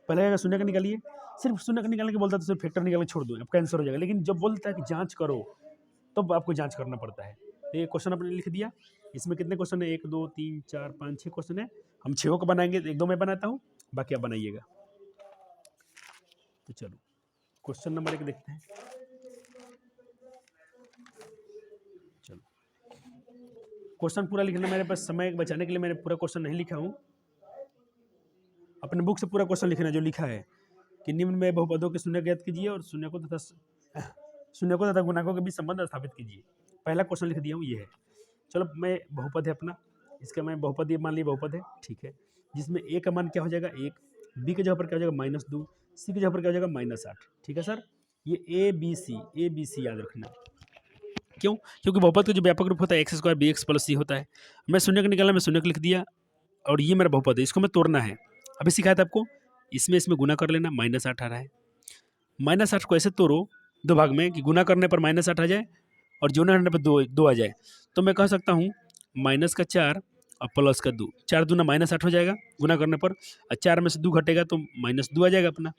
पहले शून्य का निकालिए, सिर्फ शून्य का निकालने के बोलता है तो सिर्फ फैक्टर निकाल के छोड़ दो, आपका आंसर हो जाएगा। लेकिन जब बोलता है कि जांच करो तब तो आपको जांच करना पड़ता है। तो ये क्वेश्चन आपने लिख दिया। इसमें कितने क्वेश्चन है, 1 2 3 4 5 6 क्वेश्चन है। हम 6 को बनाएंगे, 1 2 मैं बनाता हूँ, बाकी आप बनाइएगा। तो चलो क्वेश्चन नंबर 1 देखते हैं। चलो क्वेश्चन पूरा लिखना, मेरे पास समय बचाने के लिए मैंने पूरा क्वेश्चन नहीं लिखा हूँ। अपने बुक से पूरा क्वेश्चन लिखना जो लिखा है कि निम्न में बहुपदों के शून्य ज्ञात कीजिए और शून्यकों तथा गुणांकों के बीच संबंध स्थापित कीजिए। पहला क्वेश्चन लिख दिया हूँ, ये है। चलो मैं बहुपद है अपना, इसका मैं बहुपद ये मान लिया बहुपद है, ठीक है, जिसमें ए का मान क्या हो जाएगा 1, बी के जगह पर क्या हो जाएगा -2, सी के जगह पर क्या हो जाएगा -8। ठीक है सर, ये ए बी सी याद रखना। क्यों? क्योंकि बहुपद का जो व्यापक रूप होता है x square b x plus c होता है। मैं शून्य का निकाला, मैं शून्य लिख दिया, और ये मेरा बहुपद है, इसको मैं तोड़ना है। अभी सिखाया था आपको, इसमें गुना कर लेना, -8 आ रहा है। -8 को ऐसे तोड़ो दो भाग में कि गुना करने पर -8 आ जाए और जोड़ने घटाने पर दो आ जाए। तो मैं कह सकता हूँ -4 और +2, 4 दूना -8 हो जाएगा गुना करने पर, और 4 में से 2 घटेगा तो -2 आ जाएगा अपना।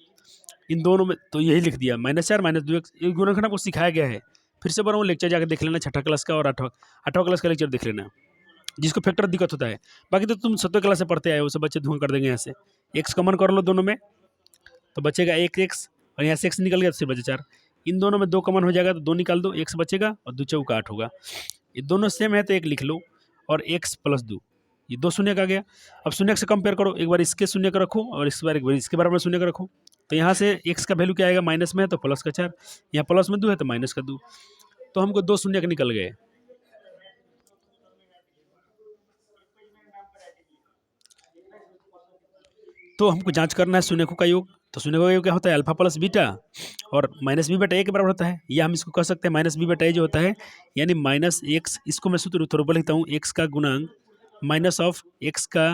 इन दोनों में तो यही लिख दिया, -4 -2 ये गुणनखंड आपको सिखाया गया है। फिर से बोल रहा हूँ, लेक्चर जाकर देख लेना, 6ठा क्लास का और 8वां क्लास का लेक्चर देख लेना, जिसको फैक्टर दिक्कत होता है। बाकी तो तुम 7वें क्लास से पढ़ते आए हो, सब बच्चे धुआं कर देंगे यहाँ से। एक्स कॉमन कर लो दोनों में, तो बचेगा एक एक्स, और यहाँ से एक्स निकल गया तो सिर्फ बचे 4। इन दोनों में 2 कॉमन हो जाएगा तो 2 निकाल दो, एक्स बचेगा और 2 चौका 8 होगा। ये दोनों सेम है तो एक लिख लो, और एक्स प्लस 2, ये 2 शून्य का गया। अब शून्य से कंपेयर करो, एक बार इसके शून्य का रखो और इस बार एक बार इसके बराबर शून्य का रखो। तो यहाँ से एक्स का वैल्यू क्या आएगा, माइनस में है तो प्लस का 4, यहाँ प्लस में 2 है तो माइनस का 2, तो हमको 2 शून्य के निकल गए। तो हमको जांच करना है शून्यकों का योग। तो शून्यकों का योग क्या होता है, अल्फा प्लस बीटा और माइनस बी बटा ए के बराबर होता है, या हम इसको कह सकते हैं माइनस बी बटा ए जो होता है, यानी माइनस एक्स, इसको मैं सूत्र थोड़ा ऊपर लिखता हूँ, एक्स का गुणांक माइनस ऑफ एक्स का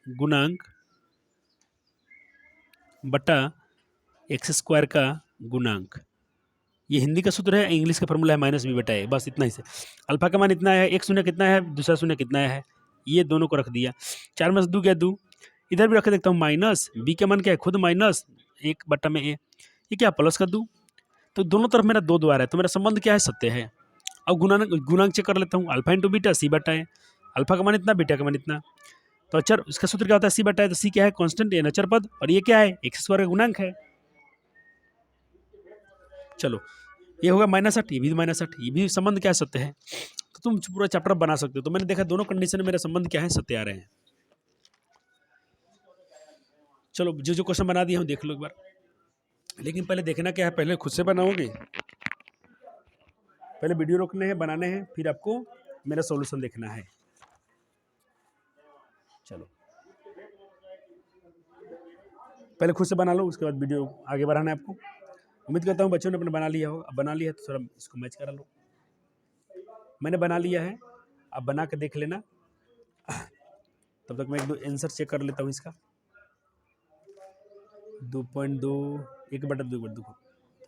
गुणांक बटा एक्स स्क्वायर का गुणांक। ये हिंदी का सूत्र है, इंग्लिश का फॉर्मूला है माइनस बी बटा ए, बस इतना ही से। अल्फा का मान इतना है, एक शून्य कितना है, दूसरा शून्य कितना है, ये दोनों को रख दिया। 4 में से 2 गया 2, इधर भी रख के देखता हूँ, माइनस बी का मान क्या है, खुद माइनस 1 बटा में ए, ये क्या प्लस का 2, तो दोनों तरफ मेरा 2 आ रहा है, तो मेरा संबंध क्या है, सत्य है। अब गुणांक चेक कर लेता हूँ, अल्फा इंटू बीटा सी बटा है, अल्फा का मान इतना, बीटा का मान इतना, तो अचर इसका सूत्र क्या होता है, सी बटा है, तो सी क्या है, कांस्टेंट है, अचर पद, और ये क्या है, एक्स स्क्वायर का गुणांक है। चलो ये होगा -8, ये भी -8, ये भी संबंध क्या है, सत्य है। तो तुम पूरा चैप्टर बना सकते हो। तो मैंने देखा दोनों कंडीशन में मेरे संबंध क्या है, सत्य आ रहे हैं। चलो जो क्वेश्चन बना दिया हूँ देख लो एक बार, लेकिन पहले देखना क्या है, पहले खुद से बनाओगे, पहले वीडियो रोकने हैं, बनाने हैं, फिर आपको मेरा सॉल्यूशन देखना है। चलो पहले खुद से बना लो, उसके बाद वीडियो आगे बढ़ाना है आपको। उम्मीद करता हूँ बच्चों ने अपने बना लिया हो, अब बना लिया है तो थोड़ा इसको मैच करा लो। मैंने बना लिया है, अब बना के देख लेना। तब तक मैं 1-2 आंसर चेक कर लेता हूँ इसका। 2.2 1/2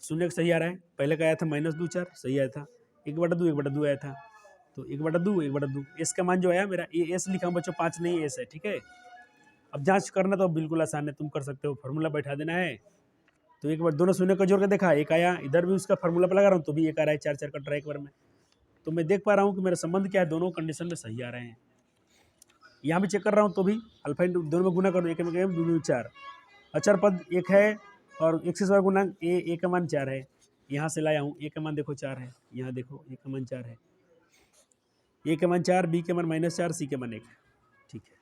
शून्य का सही आ रहा है, पहले का आया था -2 4 सही आया था, 1/2 आया था, तो 1/2 एस का मान जो आया मेरा, ये एस लिखा हूँ बच्चों, 5 नहीं एस है, ठीक है। अब जांच करना तो बिल्कुल आसान है, तुम कर सकते हो, फार्मूला बैठा देना है। तो एक बार दोनों शून्य का जोड़ के देखा, एक आया, इधर भी उसका फार्मूला पर लगा रहा हूँ तो भी एक आ रहा है, 4 4 कट रहा है एक बार में। तो मैं देख पा रहा हूँ कि मेरा संबंध क्या है, दोनों कंडीशन में सही आ रहे हैं। यहाँ भी चेक कर रहा हूँ तो भी अल्फा इंटू दोनों में गुना करूँ, एक में 2 4, अचर पद एक है और एक्स स्क्वायर गुणांक ए का मान 4 है, यहाँ से लाया हूँ, ए का मान देखो 4 है, यहाँ देखो ए का मान 4 है, ए का मान 4, बी के मान -4, सी के मान 1, ठीक है।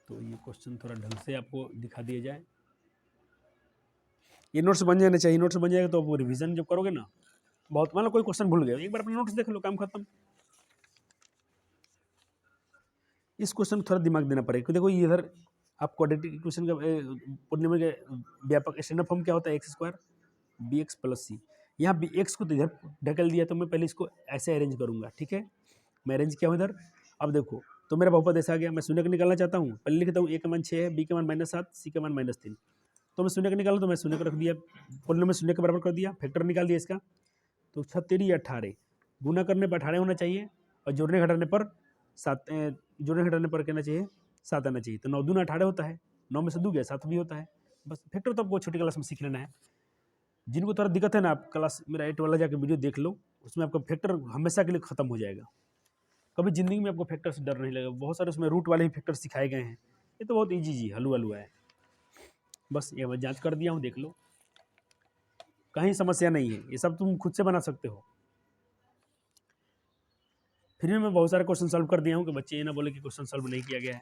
तो ये क्वेश्चन थोड़ा ढंग से आपको दिखा दिया जाए, ये नोट्स बन जाना चाहिए, नोट्स बन जाएगा तो आप रिवीजन जब करोगे ना, बहुत मान लो कोई क्वेश्चन भूल गए, एक बार अपने नोट्स देख लो, काम खत्म। इस क्वेश्चन में थोड़ा दिमाग देना पड़ेगा, देखो इधर आप क्वाड्रेटिक इक्वेशन का पूर्णिमा के व्यापक स्टैंडर्ड फॉर्म क्या होता है, x square b x plus c, यहाँ बी एक्स को तो इधर ढकेल दिया, तो मैं पहले इसको ऐसे अरेंज करूँगा, ठीक है। मैं अरेंज किया हूँ इधर, अब देखो तो मेरा बहुपद ऐसा आ गया, मैं शून्य का निकालना चाहता हूँ, पहले लिखता हूँ, ए का मान 6 है, बी का मान -7, सी का मान -3, तो मैं शून्य का निकाला, तो मैं शून्य का रख दिया, पूर्ण में शून्य के बराबर कर दिया, फैक्टर निकाल दिया इसका, तो 36 18, गुना करने पर 18 होना चाहिए और जोड़ने घटाने पर 7, जोड़ने घटाने पर कहना चाहिए 7 आना चाहिए, तो 9 दूना 18 होता है, 9 में से 2 गया 7 भी होता है। बस फैक्टर तो आपको छोटी क्लास में सीख लेना है। जिनको थोड़ा दिक्कत है ना, आप क्लास मेरा 8 वाला जाकर वीडियो देख लो, उसमें आपका फैक्टर हमेशा के लिए खत्म हो जाएगा, कभी जिंदगी में आपको फैक्टर से डर नहीं लगेगा, बहुत सारे उसमें रूट वाले ही फैक्टर सिखाए गए हैं, ये तो बहुत ईजी जी हलवा है। बस ये मैं जांच कर दिया हूँ, देख लो, कहीं समस्या नहीं है, ये सब तुम खुद से बना सकते हो। फिर भी मैं बहुत सारे क्वेश्चन सॉल्व कर दिया हूँ कि बच्चे ये ना बोले कि क्वेश्चन सॉल्व नहीं किया गया है।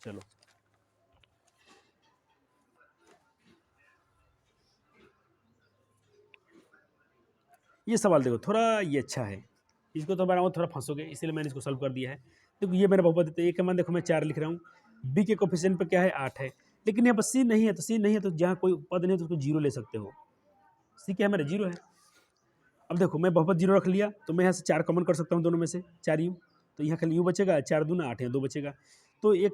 चलो ये सवाल देखो, थोड़ा ये अच्छा है, इसको तो बनाओ थोड़ा फंसोगे, इसलिए मैंने इसको सॉल्व कर दिया है। देखो ये मेरा बहुपद है, ए का मान देखो मैं 4 लिख रहा हूँ, बी के कोफिशिएंट पे क्या है 8 है, लेकिन यहाँ पर सी नहीं है, तो सी नहीं है तो जहाँ कोई पद नहीं है तो उसको 0 ले सकते हो, सी क्या है मेरा 0 है। अब देखो मैं बहुपद 0 रख लिया, तो मैं यहाँ से 4 कॉमन कर सकता हूँ दोनों में से, 4 यू, तो यहाँ खाली यू बचेगा, 4 दूना 8 है, 2 बचेगा, तो एक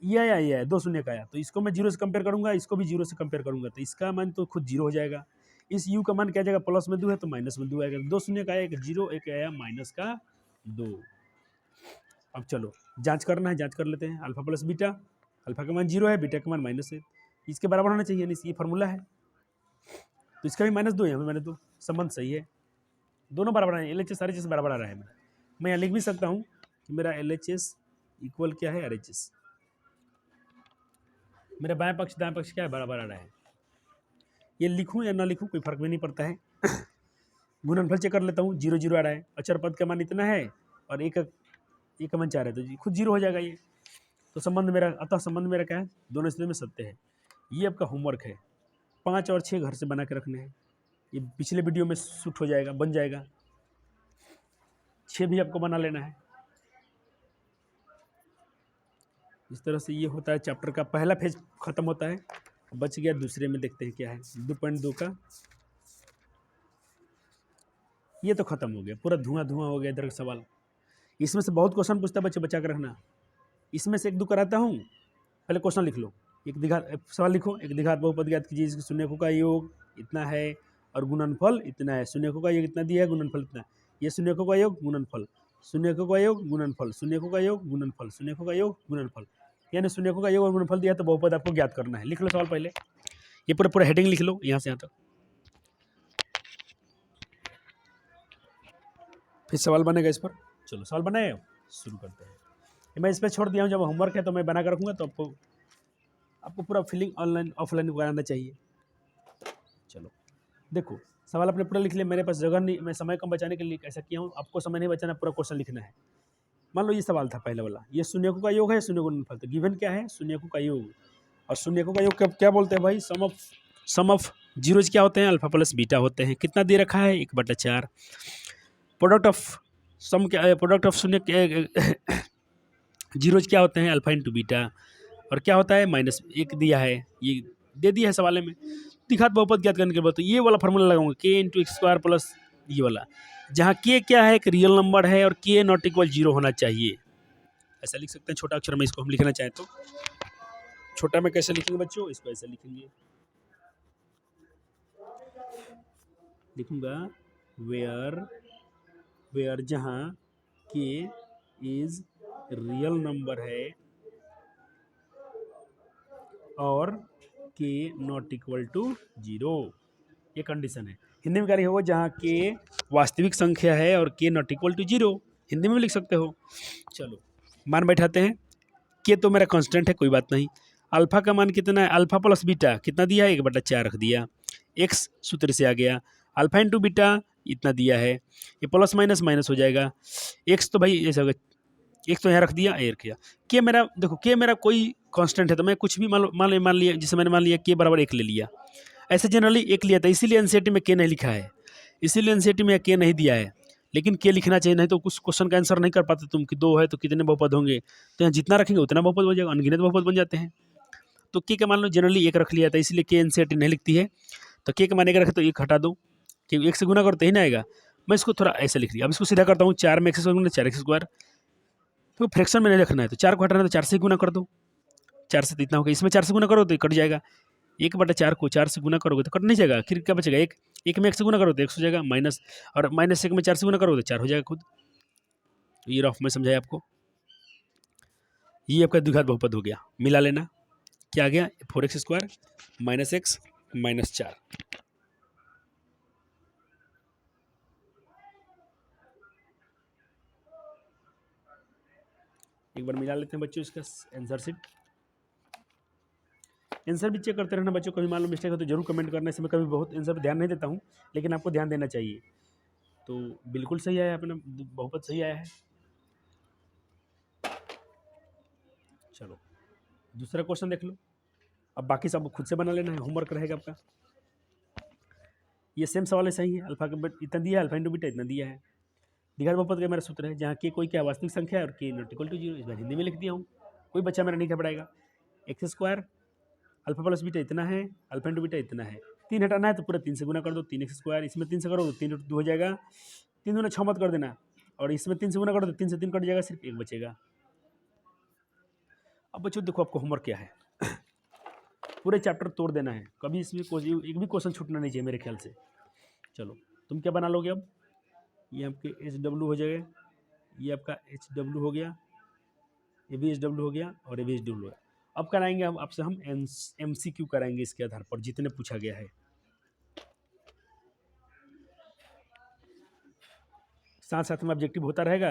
ये आया ये आया, 2 शून्य का आया, तो इसको मैं जीरो से कंपेयर करूंगा, इसको भी जीरो से कंपेयर करूंगा, तो इसका मान तो खुद जीरो हो जाएगा। इस यू का मान क्या जाएगा, प्लस में 2 है तो माइनस में 2 आएगा, 2 शून्य का आया, एक जीरो, एक आया माइनस का 2। अब चलो जांच करना है, जांच कर लेते हैं। अल्फा प्लस बीटा, अल्फा का मान जीरो है, बीटा का मान माइनस है, इसके बराबर होना चाहिए, ये फार्मूला है, तो इसका भी माइनस 2 है, हमें मैंने 2, संबंध सही है, दोनों बराबर आए, L H S R H S बराबर आ रहा है मेरा। मैं यहाँ लिख भी सकता हूँ कि मेरा एल एच एस इक्वल क्या है, आर एच एस, मेरा बाएं पक्ष दाएं पक्ष क्या है, बराबर आ रहा है। ये लिखूँ या ना लिखूँ कोई फर्क भी नहीं पड़ता है। गुणनफल चेक कर लेता हूँ, जीरो जीरो आ रहा है, अचर पद का मान इतना है और एक का मान 4 है, तो खुद जीरो हो जाएगा ये, तो संबंध मेरा, अतः संबंध मेरा क्या है, दोनों स्थिति में सत्य है। ये आपका होमवर्क है, 5 और 6 घर से बना के रखने हैं, ये पिछले वीडियो में शूट हो जाएगा, बन जाएगा, 6 भी आपको बना लेना है। इस तरह से ये होता है, चैप्टर का पहला फेज खत्म होता है, बच गया दूसरे में, देखते हैं क्या है। 2.2 का ये तो खत्म हो गया, पूरा धुआं धुआं हो गया इधर का सवाल। इसमें से बहुत क्वेश्चन पूछता है बच्चे, बचा कर रखना। इसमें से एक दो कराता हूँ, पहले क्वेश्चन लिख लो, एक द्विघात सवाल लिखो, एक द्विघात बहुपद ज्ञात कीजिए, इसके शून्यकों का योग इतना है और गुणनफल इतना है, शून्यकों का योग इतना दिया है, गुणनफल इतना, ये शून्यकों का योग गुणनफल, शून्यकों का योग गुणनफल, शून्यकों का योग गुणनफल, शून्यकों का योग गुणनफल, यानी शून्यकों का योग और गुणनफल दिया तो बहुपद आपको ज्ञात करना है। लिख लो सवाल पहले, ये पूरा पूरा हेडिंग लिख लो यहाँ से यहाँ तक, फिर सवाल बनेगा इस पर। चलो सवाल बनाए, शुरू करते हैं। मैं इस पर छोड़ दिया हूँ, जब होमवर्क है तो मैं बना कर रखूँगा, तो आपको पूरा फीलिंग ऑनलाइन ऑफलाइन कराना चाहिए। चलो देखो, सवाल आपने पूरा लिख लिया, मेरे पास जगह नहीं, मैं समय कम बचाने के लिए ऐसा किया हूँ, आपको समय नहीं बचाना, पूरा क्वेश्चन लिखना है। मान लो ये सवाल था पहले वाला, ये शून्यकों का योग है, शून्य गुणनफल, तो गिवन क्या है, शून्यकों का योग, और शून्यकों का योग क्या बोलते हैं भाई, सम ऑफ जीरोज क्या होते हैं, अल्फा प्लस बीटा होते हैं। कितना दे रखा है, 1/4। प्रोडक्ट ऑफ सम क्या, प्रोडक्ट ऑफ शून्य जीरोज क्या होते हैं, अल्फा इंटू बीटा, और क्या होता है माइनस 1 दिया है, ये दे दिया है सवाल में। द्विघात बहुपद ज्ञात करने के बाद तो ये वाला फार्मूला लगाऊंगा, के इंटू एक्स स्क्वायर प्लस ये वाला, जहाँ के क्या है, एक रियल नंबर है और के नॉट इक्वल 0 होना चाहिए, ऐसा लिख सकते हैं छोटा अक्षर में, इसको हम लिखना चाहें तो। छोटा में कैसे लिखेंगे बच्चों, इसको ऐसे लिखेंगे, लिखूंगा वेयर जहाँ के इज रियल नंबर है और के नॉट इक्वल टू 0, ये कंडीशन है। हिंदी में क्या होगा, जहाँ के वास्तविक संख्या है और K not equal to 0, Hindi में भी लिख सकते हो। चलो मान बैठाते हैं, के तो मेरा कांस्टेंट है, कोई बात नहीं। अल्फा का मान कितना है, अल्फा प्लस बीटा कितना दिया है, 1/4 रख दिया, एक्स सूत्र से आ गया, अल्फा इंटू बीटा इतना दिया है, ये प्लस माइनस माइनस हो जाएगा, एक्स तो भाई ऐसा होगा, एक तो यहाँ रख दिया, ए रख दिया। के मेरा देखो, के मेरा कोई कांस्टेंट है, तो मैं कुछ भी मान लिया, जिसे मैंने मान लिया के बराबर 1 ले लिया, ऐसे जनरली 1 लिया था, इसीलिए एनसीईआरटी में के नहीं लिखा है, इसीलिए एनसीईआरटी में के नहीं दिया है, लेकिन के लिखना चाहिए, नहीं तो कुछ क्वेश्चन का आंसर नहीं कर पाते तुम कि 2 है तो कितने बहुपद होंगे, तो यहाँ जितना रखेंगे उतना बहुपद हो जाएगा, अनगिनत बहुपद बन जाते हैं। तो के का मान लो जनरली 1 रख लिया था, इसलिए के एनसीईआरटी नहीं लिखती है, तो के का मान 1 रखे तो 1 हटा दो, क्योंकि 1 से गुना करो तो ही ना आएगा, मैं इसको थोड़ा ऐसे लिख लिया। अब इसको सीधा करता हूँ, 4 में एक्स स्क्वायर 4 एक्स स्क्वायर, तो फ्रैक्शन में नहीं रखना है, तो 4 को हटाना है तो 4 से गुना कर दो, 4 से तो इतना होगा, इसमें 4 से गुना करो तो कट जाएगा, 1/4 को 4 से गुना करोगे तो कट नहीं जाएगा, फिर क्या बचेगा, एक में 1 से गुना करो तो 1 हो जाएगा, माइनस, और माइनस 1 में 4 से गुना करोगे तो 4 हो जाएगा खुद। तो ये रफ में समझाया आपको, ये आपका द्विघात बहुपद हो गया, मिला लेना, क्या आ गया, 4x square minus x minus 4। एक बार मिला लेते हैं बच्चों इसका आंसर शीट, आंसर भी चेक करते रहना बच्चों, कभी मान लो मिस्टेक हो तो जरूर कमेंट करना, इसमें कभी बहुत आंसर पर ध्यान नहीं देता हूँ, लेकिन आपको ध्यान देना चाहिए। तो बिल्कुल सही आया, अपना बहुपद सही आया है। चलो दूसरा क्वेश्चन देख लो, अब बाकी सब खुद से बना लेना है, होमवर्क रहेगा आपका। ये सेम सवाल है, सही है, अल्फा का इतना दिया है, अल्फा इंटू बीटा इतना दिया है, द्विघात बहुपद का मेरा सूत्र है, जहाँ के कोई क्या वास्तविक संख्या है और के नॉट इक्वल टू 0, इस बार हिंदी में लिख दिया हूँ, कोई बच्चा मेरा नहीं घबराएगा। X square alpha plus beta इतना है, अल्फा इंटू बीटा इतना है, 3 हटाना है तो पूरा 3 से गुना कर दो, 3x स्क्वायर, इसमें 3 से करो तो 3 2 हो जाएगा, 3 दूना 6 मत कर देना, और इसमें 3 से गुना करो तो 3 से 3 कट जाएगा, सिर्फ 1 बचेगा। अब बच्चों देखो आपको होमवर्क क्या है, पूरे चैप्टर तोड़ देना है, कभी इसमें एक भी क्वेश्चन छूटना नहीं चाहिए मेरे ख्याल से। चलो तुम क्या बना लोगे अब, ये आपके एच डब्ल्यू हो जाएगा, ये आपका एच डब्ल्यू हो गया, ये भी एच डब्ल्यू हो गया और ये भी एच डब्ल्यू हो गया। अब कराएंगे हम आपसे हम एम सी क्यू कराएंगे इसके आधार पर जितने पूछा गया है। साथ साथ में ऑब्जेक्टिव होता रहेगा।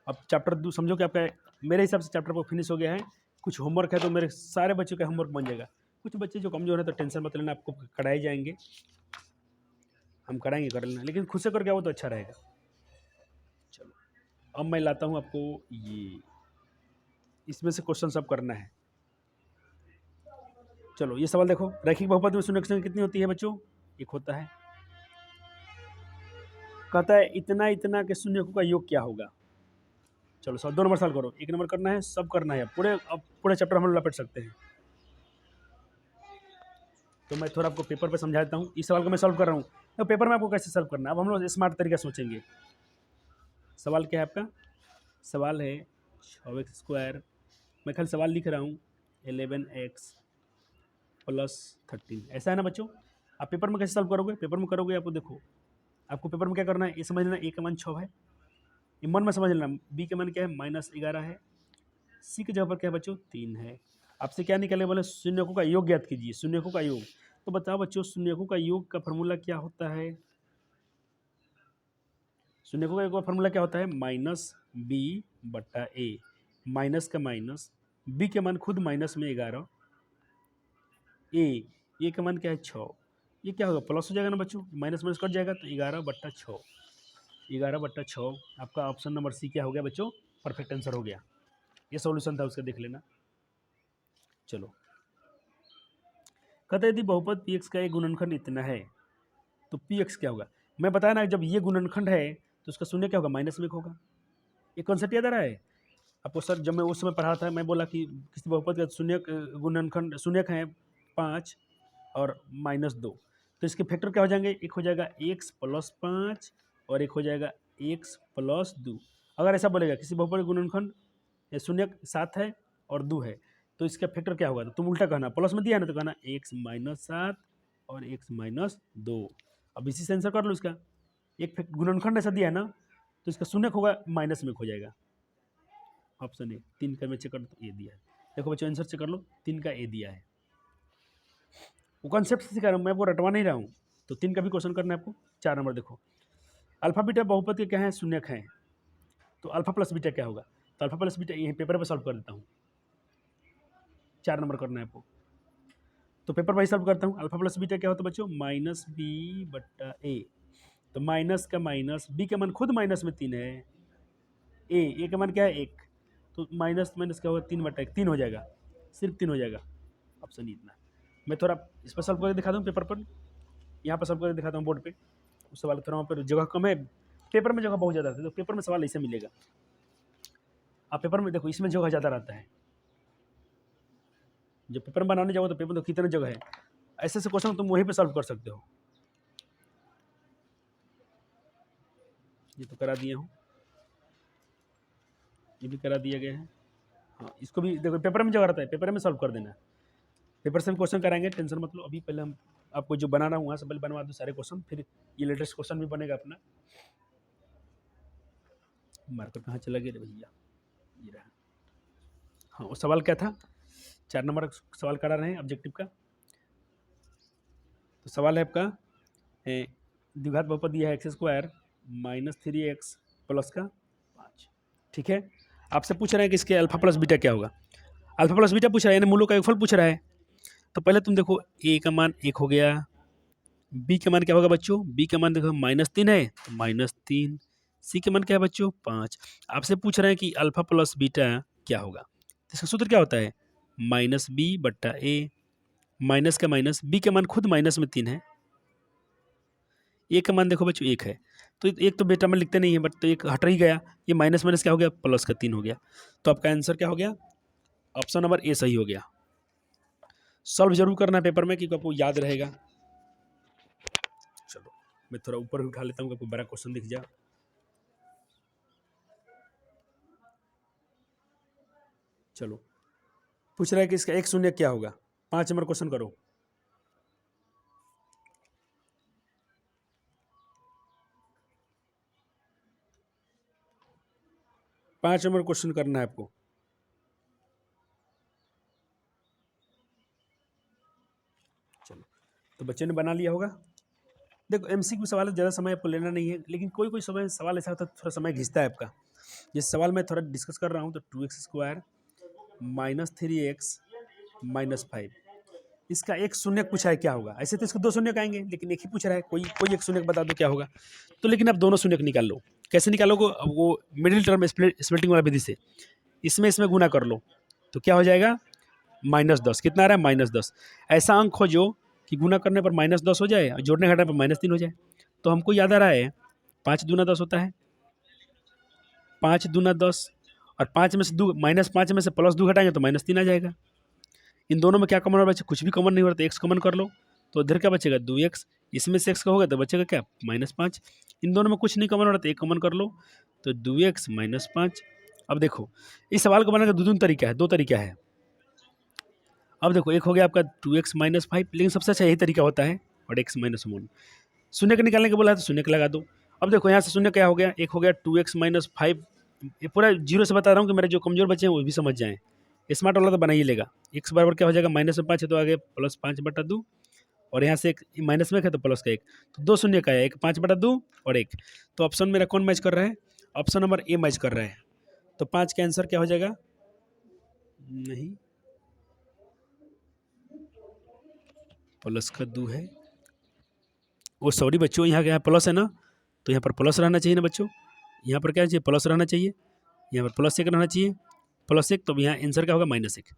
अब चैप्टर समझो कि आपका मेरे हिसाब से चैप्टर को फिनिश हो गया है। कुछ होमवर्क है तो मेरे सारे बच्चों का होमवर्क बन जाएगा। कुछ बच्चे जो कमजोर है तो टेंशन मत लेना, आपको कराए जाएंगे, हम कराएंगे, कर लेना, लेकिन खुद से करके आओ तो अच्छा रहेगा। चलो अब मैं लाता हूँ आपको ये, इसमें से क्वेश्चन सब करना है। चलो ये सवाल देखो, रैखिक बहुपद में शून्य की संख्या कितनी होती है बच्चों, एक होता है। कहता है इतना इतना के शून्यकों का योग क्या होगा। चलो सर 2 नंबर सॉल्व करो, 1 नंबर करना है, सब करना है पूरे, अब पूरे चैप्टर हम लोग लपेट सकते हैं। तो मैं थोड़ा आपको पेपर पे समझा देता हूँ, इस सवाल को मैं सॉल्व कर रहा हूँ तो पेपर में आपको कैसे सॉल्व करना है। अब हम लोग स्मार्ट तरीका सोचेंगे। सवाल क्या है आपका, सवाल है 6x², मैं खाली सवाल लिख रहा हूँ 11x + 13, ऐसा है ना बच्चों। आप पेपर में कैसे सॉल्व करोगे, पेपर में करोगे आपको देखो, आपको पेपर में क्या करना है, ये समझ लेना, ए का मान 6 है, ये मन में समझ लेना, बी का मान क्या है -11 है, सी की जगह पर क्या है बच्चों 3 है। आपसे क्या निकले, बोले शून्यकों का योग ज्ञात कीजिए, शून्यकों का योग। तो बताओ बच्चों शून्यकों का योग का फॉर्मूला क्या होता है, शून्यकों का योग का फॉर्मूला क्या होता है, -b/a, माइनस का माइनस, बी के मान खुद माइनस में 11, ए का मान क्या है 6, ये क्या होगा प्लस हो जाएगा ना बच्चों, माइनस माइनस कट जाएगा तो 11/6, 11/6 आपका ऑप्शन नंबर सी क्या हो गया बच्चों, परफेक्ट आंसर हो गया। ये सॉल्यूशन था उसका, देख लेना। चलो कहते यदि बहुपद पी एक्स का एक गुणनखंड इतना है तो पी एक्स क्या होगा। मैं बताया ना जब ये गुणनखंड है तो उसका शून्य क्या होगा, -1 होगा। ये कॉन्सेप्ट याद आ रहा है आपको सर, जब मैं उस समय पढ़ा था मैं बोला कि किसी बहुपद का शून्य गुणनखंड शून्यक है 5 और -2, तो इसके फैक्टर क्या हो जाएंगे, एक हो जाएगा x + 5 और एक हो जाएगा x + 2। अगर ऐसा बोलेगा किसी बहुपद का गुणनखंड शून्यक 7 है और 2 है तो इसका फैक्टर क्या होगा, तो तुम उल्टा कहना, प्लस में दिया ना तो कहना x - 7 और x - 2। अब इसी से आंसर कर लो इसका, एक गुणनखंड ऐसा दिया है ना तो इसका शून्यक होगा माइनस में हो जाएगा। ऑप्शन ए, 3 का मैं चेक कर ए दिया है, देखो बच्चों आंसर चेक कर लो, 3 का ए दिया है। वो कॉन्सेप्ट से सिखा रहा हूँ मैं, आपको रटवा नहीं रहा हूँ। तो 3 का भी क्वेश्चन करना है आपको। 4 नंबर देखो, अल्फा बीटा बहुपद के क्या है, शून्यक हैं, तो अल्फा प्लस बीटा क्या होगा, तो अल्फा प्लस बीटा यही पेपर पर सॉल्व कर देता हूँ। 4 नंबर करना है आपको, तो पेपर वाइज सॉल्व करता हूँ। अल्फा प्लस बीटा क्या होता है बच्चों, -b/a, तो माइनस का माइनस, बी का मान खुद माइनस में 3 है, ए का मान क्या है 1, तो माइनस माइनस क्या होगा 3/1, 3 हो जाएगा, सिर्फ 3 हो जाएगा। ऑप्शन इतना, मैं थोड़ा इस पर सॉल्व करके दिखाता हूँ पेपर पर, यहाँ पर सॉल्व करके दिखाता हूँ बोर्ड पे। उस सवाल थोड़ा वहाँ पर जगह कम है, पेपर में जगह बहुत ज़्यादा रहता है, तो पेपर में सवाल ऐसे मिलेगा। आप पेपर में देखो इसमें जगह ज़्यादा रहता है, जब पेपर में बनाने जाओ तो पेपर में तो कितने जगह है, ऐसे ऐसे क्वेश्चन तुम वहीं पे सॉल्व कर सकते हो। ये तो करा दिया हूँ, ये भी करा दिया गया है। हाँ इसको भी देखो पेपर में जगह रहता है, पेपर में सॉल्व कर देना, पेपर से हम क्वेश्चन कराएंगे, टेंशन मत लो। अभी पहले हम आपको जो बनाना वहाँ से पहले बनवा दो सारे क्वेश्चन, फिर ये लेटेस्ट क्वेश्चन भी बनेगा अपना। मार्कर कहाँ चला गया भैया, ये रहा। हाँ वो सवाल क्या था, 4 नंबर सवाल करा रहे हैं ऑब्जेक्टिव का। तो सवाल है आपका द्विघात बहुपद दिया है x² -3x प्लस का 5, ठीक है। आपसे पूछ रहे हैं कि इसके अल्फा प्लस बीटा क्या होगा, अल्फा प्लस बीटा पूछ रहा है, यानी मूलों का योगफल पूछ रहा है। तो पहले तुम देखो ए का मान 1 हो गया, बी का मान क्या होगा बच्चों, बी का मान देखो -3 है तो -3, सी का मान क्या है बच्चों 5। आपसे पूछ रहे हैं कि अल्फा प्लस बीटा क्या होगा, तो इसका सूत्र क्या होता है -b/a, माइनस का माइनस, बी का मान खुद -3 है, ए का मान देखो बच्चों 1 है, तो एक तो बेटा में लिखते नहीं है बट तो एक हट ही गया, ये माइनस माइनस क्या हो गया प्लस का 3 हो गया। तो आपका आंसर क्या हो गया, ऑप्शन नंबर ए सही हो गया। सॉल्व जरूर करना है पेपर में क्योंकि आपको याद रहेगा। चलो मैं थोड़ा ऊपर भी उठा लेता हूँ, आपको बड़ा क्वेश्चन दिख जाए। चलो पूछ रहा है कि इसका एक शून्य क्या होगा। 5 नंबर क्वेश्चन करो। पाँच नंबर क्वेश्चन करना है आपको। चलो, तो बच्चे ने बना लिया होगा। देखो MCQ सवाल है, ज़्यादा समय आपको लेना नहीं है, लेकिन कोई कोई समय सवाल ऐसा होता है थोड़ा समय घिंचता है आपका। जिस सवाल में थोड़ा डिस्कस कर रहा हूँ, तो 2x² - 3x - 5, इसका एक शून्य पूछा है क्या होगा। ऐसे तो इसको दो शून्य आएंगे, लेकिन एक ही पूछ रहा है, कोई कोई एक शून्य बता दो क्या होगा। तो लेकिन आप दोनों शून्य निकाल लो। कैसे निकालोगे? अब वो मिडिल टर्म स्प्लिटिंग वाला विधि से इसमें इसमें गुना कर लो, तो क्या हो जाएगा? -10। कितना आ रहा है? -10। ऐसा अंक खोजो कि गुना करने पर -10 हो जाए और जोड़ने घटाने पर -3 हो जाए। तो हमको याद आ रहा है 5 दूना 10 होता है, 5 दूना 10, और 5 में से -5 में से +2 घटाएंगे तो -3 आ जाएगा। इन दोनों में क्या कॉमन हो बच्चे? कुछ भी कॉमन नहीं हो रहा, तो x कॉमन कर लो, तो इधर क्या बचेगा? 2x। इसमें से x का होगा तो बचेगा क्या? -5। इन दोनों में कुछ नहीं कॉमन हो रहा, तो एक कॉमन कर लो, तो 2x - 5। अब देखो, इस सवाल को बनाने का दो तरीका है, दो तरीका है। अब देखो, एक हो गया आपका 2x - 5, लेकिन सबसे अच्छा यही तरीका होता है, और x - 1। शून्य का निकालने के बोला है तो शून्य का लगा दो। अब देखो यहाँ से शून्य क्या हो गया? एक हो गया 2x - 5। ये पूरा जीरो से बता रहा हूँ कि मेरे जो कमजोर बच्चे हैं वो भी समझ जाएं। स्मार्ट वाला तो बना ही लेगा। x बराबर क्या हो जाएगा? -5 है तो आगे +5/2, और यहाँ से एक माइनस में है तो प्लस का 1, तो दो शून्य का है, एक 5/2 और 1। तो ऑप्शन मेरा कौन मैच कर रहा है? ऑप्शन नंबर ए मैच कर रहा है। तो 5 का आंसर क्या हो जाएगा? नहीं, +2 है। वो सॉरी बच्चों, यहाँ क्या प्लस है ना, तो यहाँ पर प्लस रहना चाहिए ना बच्चों। यहाँ पर क्या चाहिए? प्लस रहना चाहिए। यहाँ पर +1 रहना चाहिए, +1, तो यहाँ आंसर क्या होगा? -1।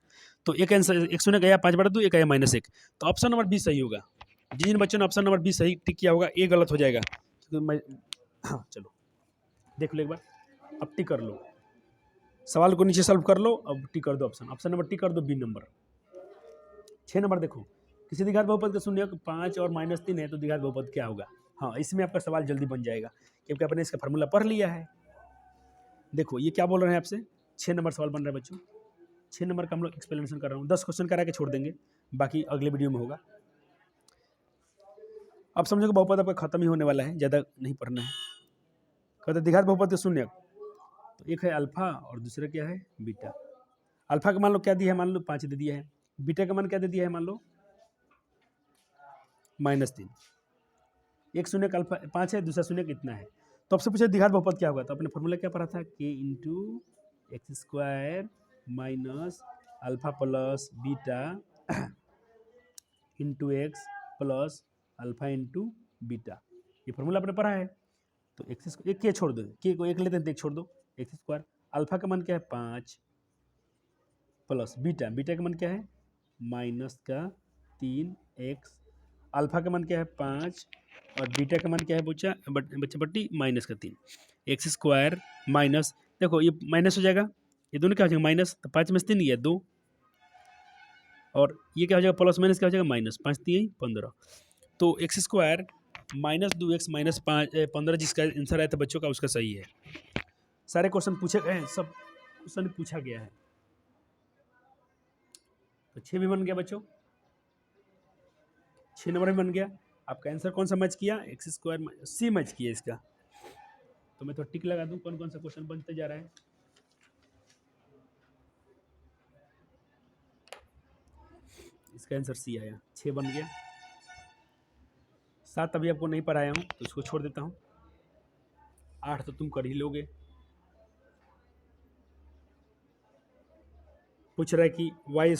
तो एक आंसर, एक शून्य गया 5/2, एक आया -1, तो ऑप्शन नंबर बी सही होगा। जिन बच्चों ने ऑप्शन नंबर बी सही टिक किया होगा, ए गलत हो जाएगा। तो मैं हाँ चलो देख लो एक बार, अब टिक कर लो, सवाल को नीचे सॉल्व कर लो, अब टिक कर दो ऑप्शन नंबर टिक कर दो, बी नंबर। 6 नंबर देखो, किसी द्विघात बहुपद का शून्य 5 और -3 है तो द्विघात बहुपद क्या होगा? हाँ, इसमें आपका सवाल जल्दी बन जाएगा, क्योंकि आपने इसका फार्मूला पढ़ लिया है। देखो ये क्या बोल रहे हैं आपसे, 6 नंबर सवाल बन रहा है बच्चों। 6 नंबर का हम लोग एक्सप्लेनेशन कर रहा हूँ, 10 क्वेश्चन करा के छोड़ देंगे, बाकी अगले वीडियो में होगा। अब समझो कि बहुपद आपका खत्म ही होने वाला है, ज़्यादा नहीं पढ़ना है। कहते द्विघात बहुपद के शून्य, तो एक है अल्फा और दूसरा क्या है? बीटा। अल्फा का मान लो क्या दिया है? मान लो 5 दे दिया है। बीटा का मान क्या दे दिया है? मान लो -3। एक शून्य का अल्फा 5 है, दूसरा शून्य कितना है? तो आपसे पूछे द्विघात बहुपद क्या होगा, तो अपने फॉर्मूला क्या पढ़ा था? k × x² minus alpha plus beta into x plus alpha into beta. ये फॉर्मूला आपने पढ़ा है। तो एक्स एक के छोड़ दो, के को एक लेते हैं तो एक छोड़ दो, x²। अल्फा का मान क्या है? 5 प्लस बीटा, बीटा का मान क्या है? -3x। अल्फा का मान क्या है? 5, और बीटा का मान क्या है बच्चा बट्टी? -3। x² माइनस, देखो ये माइनस हो जाएगा, ये दोनों क्या हो जाएगा? माइनस, तो 5 में से 3 गया 2, और ये क्या हो जाएगा? प्लस माइनस क्या हो जाएगा? -5 3 15। तो x² -2x -15 जिसका आंसर आया था बच्चों का, उसका सही है। सारे क्वेश्चन पूछे गए हैं, सब क्वेश्चन पूछा गया है। तो 6 भी बन गया बच्चों, 6 नंबर भी बन गया। आपका आंसर कौन सा मैच किया? x² सी मैच किया इसका। तो मैं तो टिक लगा दूं, कौन कौन सा क्वेश्चन बनते जा रहा है। इसका आंसर सी आया, 6 बन गया। 7 अभी आपको नहीं पढ़ाया हूँ तो इसको छोड़ देता हूँ। 8 तो तुम कर ही लोगे। पूछ रहा है कि y² -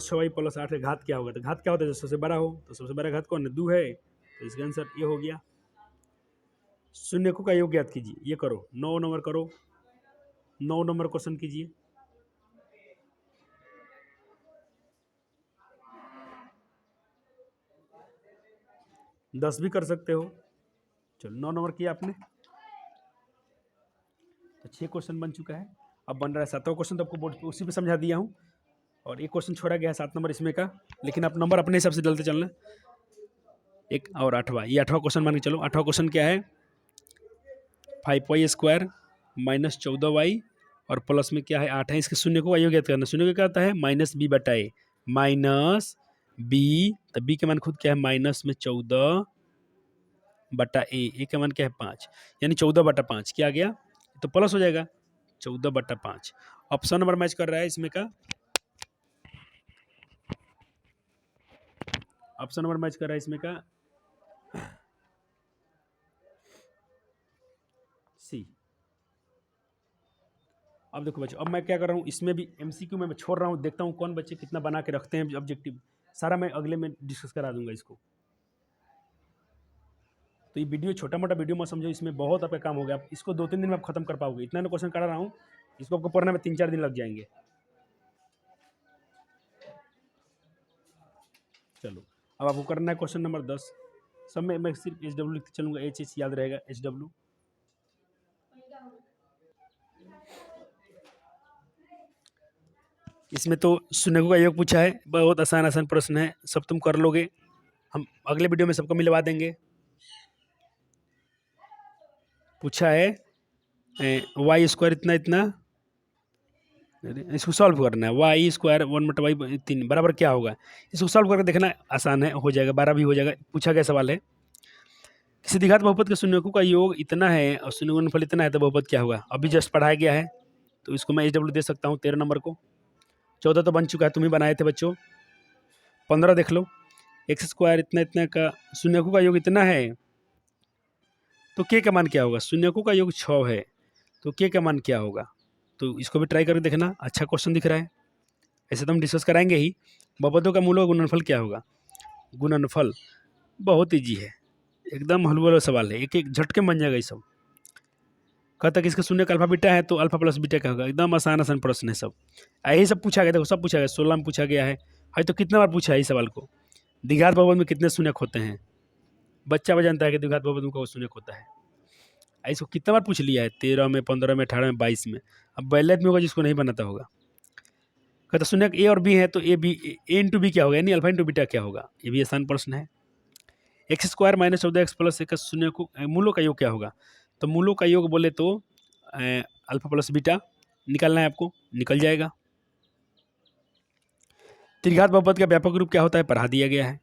6y + 8 का घात क्या होगा, तो घात क्या होता है? जो सबसे बड़ा हो, तो सबसे बड़ा घात कौन है? 2 है, तो इसका आंसर ये हो गया। शून्यकों का योग ज्ञात कीजिए, ये करो, 9 नंबर करो, 9 नंबर क्वेश्चन कीजिए। दस भी कर सकते हो। चलो 9 नंबर किया आपने, तो 6 क्वेश्चन बन चुका है। अब बन रहा है 7वां क्वेश्चन, तो आपको बोर्ड पे उसी पे समझा दिया हूँ, और एक क्वेश्चन छोड़ा गया है 7 नंबर इसमें का, लेकिन आप नंबर अपने हिसाब से डालते चलना। एक और 8वां, ये 8वां क्वेश्चन मान के चलो। 8वां क्वेश्चन क्या है? 5y² - 14y और प्लस में क्या है 8 है। इसके शून्य को योग याद करना, शून्य को क्या होता है माइनस बी बटा ए, माइनस बी, तब बी का मान खुद क्या है माइनस में 14 बटा ए का मान क्या है 5, यानी 14 बटा 5 क्या आ गया, तो प्लस हो जाएगा 14 बटा 5। ऑप्शन नंबर मैच कर रहा है इसमें का, ऑप्शन नंबर मैच कर रहा है इसमें का सी। अब देखो बच्चों, अब मैं क्या कर रहा हूँ, इसमें भी एमसीक्यू में मैं छोड़ रहा हूँ, देखता हूँ कौन बच्चे कितना बना के रखते हैं ऑब्जेक्टिव, सारा मैं अगले में डिस्कस करा दूंगा इसको। तो ये वीडियो छोटा मोटा वीडियो मत समझो, इसमें बहुत आपका काम हो गया, आप इसको 2-3 दिन में आप खत्म कर पाओगे, इतना ना क्वेश्चन करा रहा हूँ, इसको आपको पढ़ने में 3-4 दिन लग जाएंगे। चलो अब आपको करना है क्वेश्चन नंबर 10। सब में मैं सिर्फ HW लिखते चलूंगा, एच याद रहेगा HW। इसमें तो शून्य का योग पूछा है, बहुत आसान आसान प्रश्न है, सब तुम कर लोगे, हम अगले वीडियो में सबको मिलवा देंगे। पूछा है वाई स्क्वायर इतना इतना, इसको सॉल्व करना है, वाई स्क्वायर 1/3 बराबर क्या होगा, इसको सॉल्व करके देखना आसान है, हो जाएगा, 12 भी हो जाएगा। पूछा गया सवाल है किसी द्विघात बहुपद के शून्यकों का योग इतना है और शून्य गुणनफल इतना है तो बहुपद क्या होगा, अभी जस्ट पढ़ाया गया है, तो इसको मैं HW दे सकता हूँ 13 नंबर को। 14 तो बन चुका है, तुम ही बनाए थे बच्चों। 15 देख लो, एक्स स्क्वायर इतना इतना का शून्यकों का योग इतना है तो के का मान क्या होगा, शून्यकों का योग 6 है तो के का मान क्या होगा, तो इसको भी ट्राई करके देखना, अच्छा क्वेश्चन दिख रहा है। ऐसे तो हम डिस्कस कराएंगे ही। बहुपदों का मूल और गुणनफल क्या होगा, गुणनफल बहुत ईजी है, एकदम हलवा वाला सवाल है, एक एक झटके में बन जाएगा ये सब। कहता कि इसका शून्य का अल्फा बीटा है तो अल्फा प्लस बीटा क्या होगा, एकदम आसान आसान प्रश्न है सब, यही सब पूछा गया, देखो सब पूछा गया, 16 में पूछा गया है तो कितना बार पूछा है इस सवाल को। द्विघात बहुपद में कितने शून्यक होते हैं, बच्चा भी जानता है कि द्विघात बहुपद में शून्यक होता है, इसको कितना बार पूछ लिया है, 13 में, 15 में, 18 में, 22 में। अब बैलेट में होगा जिसको नहीं बनाता होगा। कहता शून्यक ए और बी है तो ए इंटू बी क्या होगा, यानी अल्फा इंटू बीटा क्या होगा, ये भी आसान प्रश्न है। X square minus 14x plus एक शून्य को मूलों का योग क्या होगा, तो मूलों का योग बोले तो अल्फा प्लस बीटा निकालना है आपको, निकल जाएगा। त्रिघात बहुपद का व्यापक रूप क्या होता है, पढ़ा दिया गया है।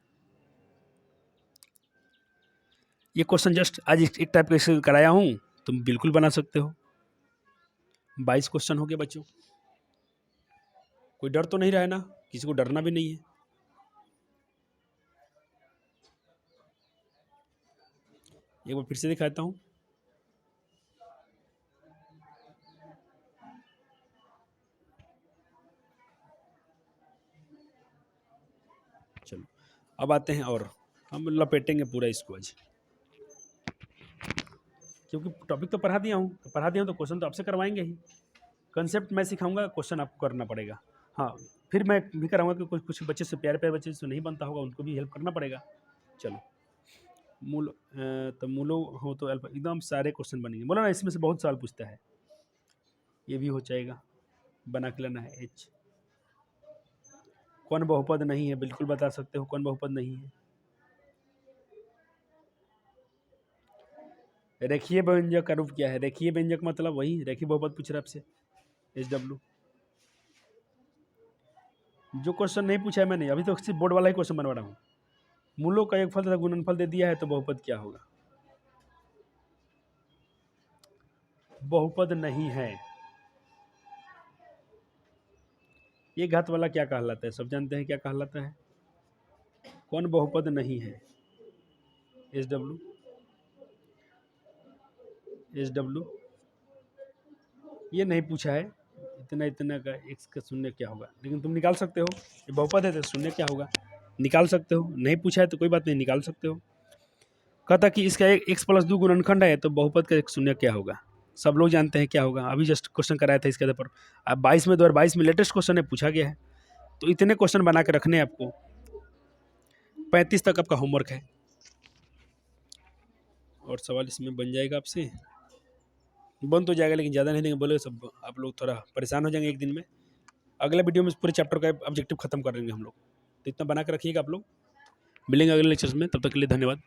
ये क्वेश्चन जस्ट आज एक टाइप का कराया हूँ, तुम बिल्कुल बना सकते हो। 22 क्वेश्चन हो गए बच्चों, कोई डर तो नहीं रहा है ना, किसी को डरना भी नहीं है। एक बार फिर से दिखाता हूँ, चलो अब आते हैं और हम लपेटेंगे पूरा इसको आज, क्योंकि टॉपिक तो पढ़ा दिया हूँ, तो क्वेश्चन तो आपसे करवाएंगे ही, कंसेप्ट मैं सिखाऊंगा, क्वेश्चन आपको करना पड़ेगा। हाँ फिर मैं भी कराऊंगा कि कुछ बच्चे से, प्यारे प्यारे बच्चे से नहीं बनता होगा, उनको भी हेल्प करना पड़ेगा। चलो मूल तो मूलो हो तो अल्फा, एकदम सारे क्वेश्चन बनेंगे, बोला ना इसमें से बहुत सवाल पूछता है, ये भी हो जाएगा, बना के लाना है। एच कौन बहुपद नहीं है, बिल्कुल बता सकते हो कौन बहुपद नहीं है। रेखीय व्यंजक का रूप क्या है, रेखीय व्यंजक मतलब वही रेखीय बहुपद पूछ रहा है आपसे, HW। जो क्वेश्चन नहीं पूछा है मैंने, अभी तो सिर्फ बोर्ड वाला ही क्वेश्चन बनवा रहा हूँ। मूलों का योगफल तथा गुणनफल दे दिया है तो बहुपद क्या होगा, बहुपद नहीं है। ये घात वाला क्या कहलाता है, सब जानते हैं क्या कहलाता है, कौन बहुपद नहीं है, HW। ये नहीं पूछा है, इतना इतना का x का शून्य क्या होगा, लेकिन तुम निकाल सकते हो, ये बहुपद है तो शून्य क्या होगा निकाल सकते हो, नहीं पूछा है तो कोई बात नहीं, निकाल सकते हो। कहता कि इसका x प्लस 2 गुणनखंड है तो बहुपद का एक शून्य क्या होगा, सब लोग जानते हैं क्या होगा, अभी जस्ट क्वेश्चन कराया था इसके आधार पर। अब 22 में 2022 में लेटेस्ट क्वेश्चन है, पूछा गया है, तो इतने क्वेश्चन बना के रखने हैं आपको, 35 तक आपका होमवर्क है, और सवाल इसमें बन जाएगा आपसे, बन तो जाएगा लेकिन ज़्यादा नहीं देंगे, बोले सब आप लोग थोड़ा परेशान हो जाएंगे एक दिन में। अगले वीडियो में पूरे चैप्टर का ऑब्जेक्टिव खत्म कर देंगे हम लोग, तो इतना बना के रखिएगा आप लोग। मिलेंगे अगले लेक्चर्स में, तब तक के लिए धन्यवाद।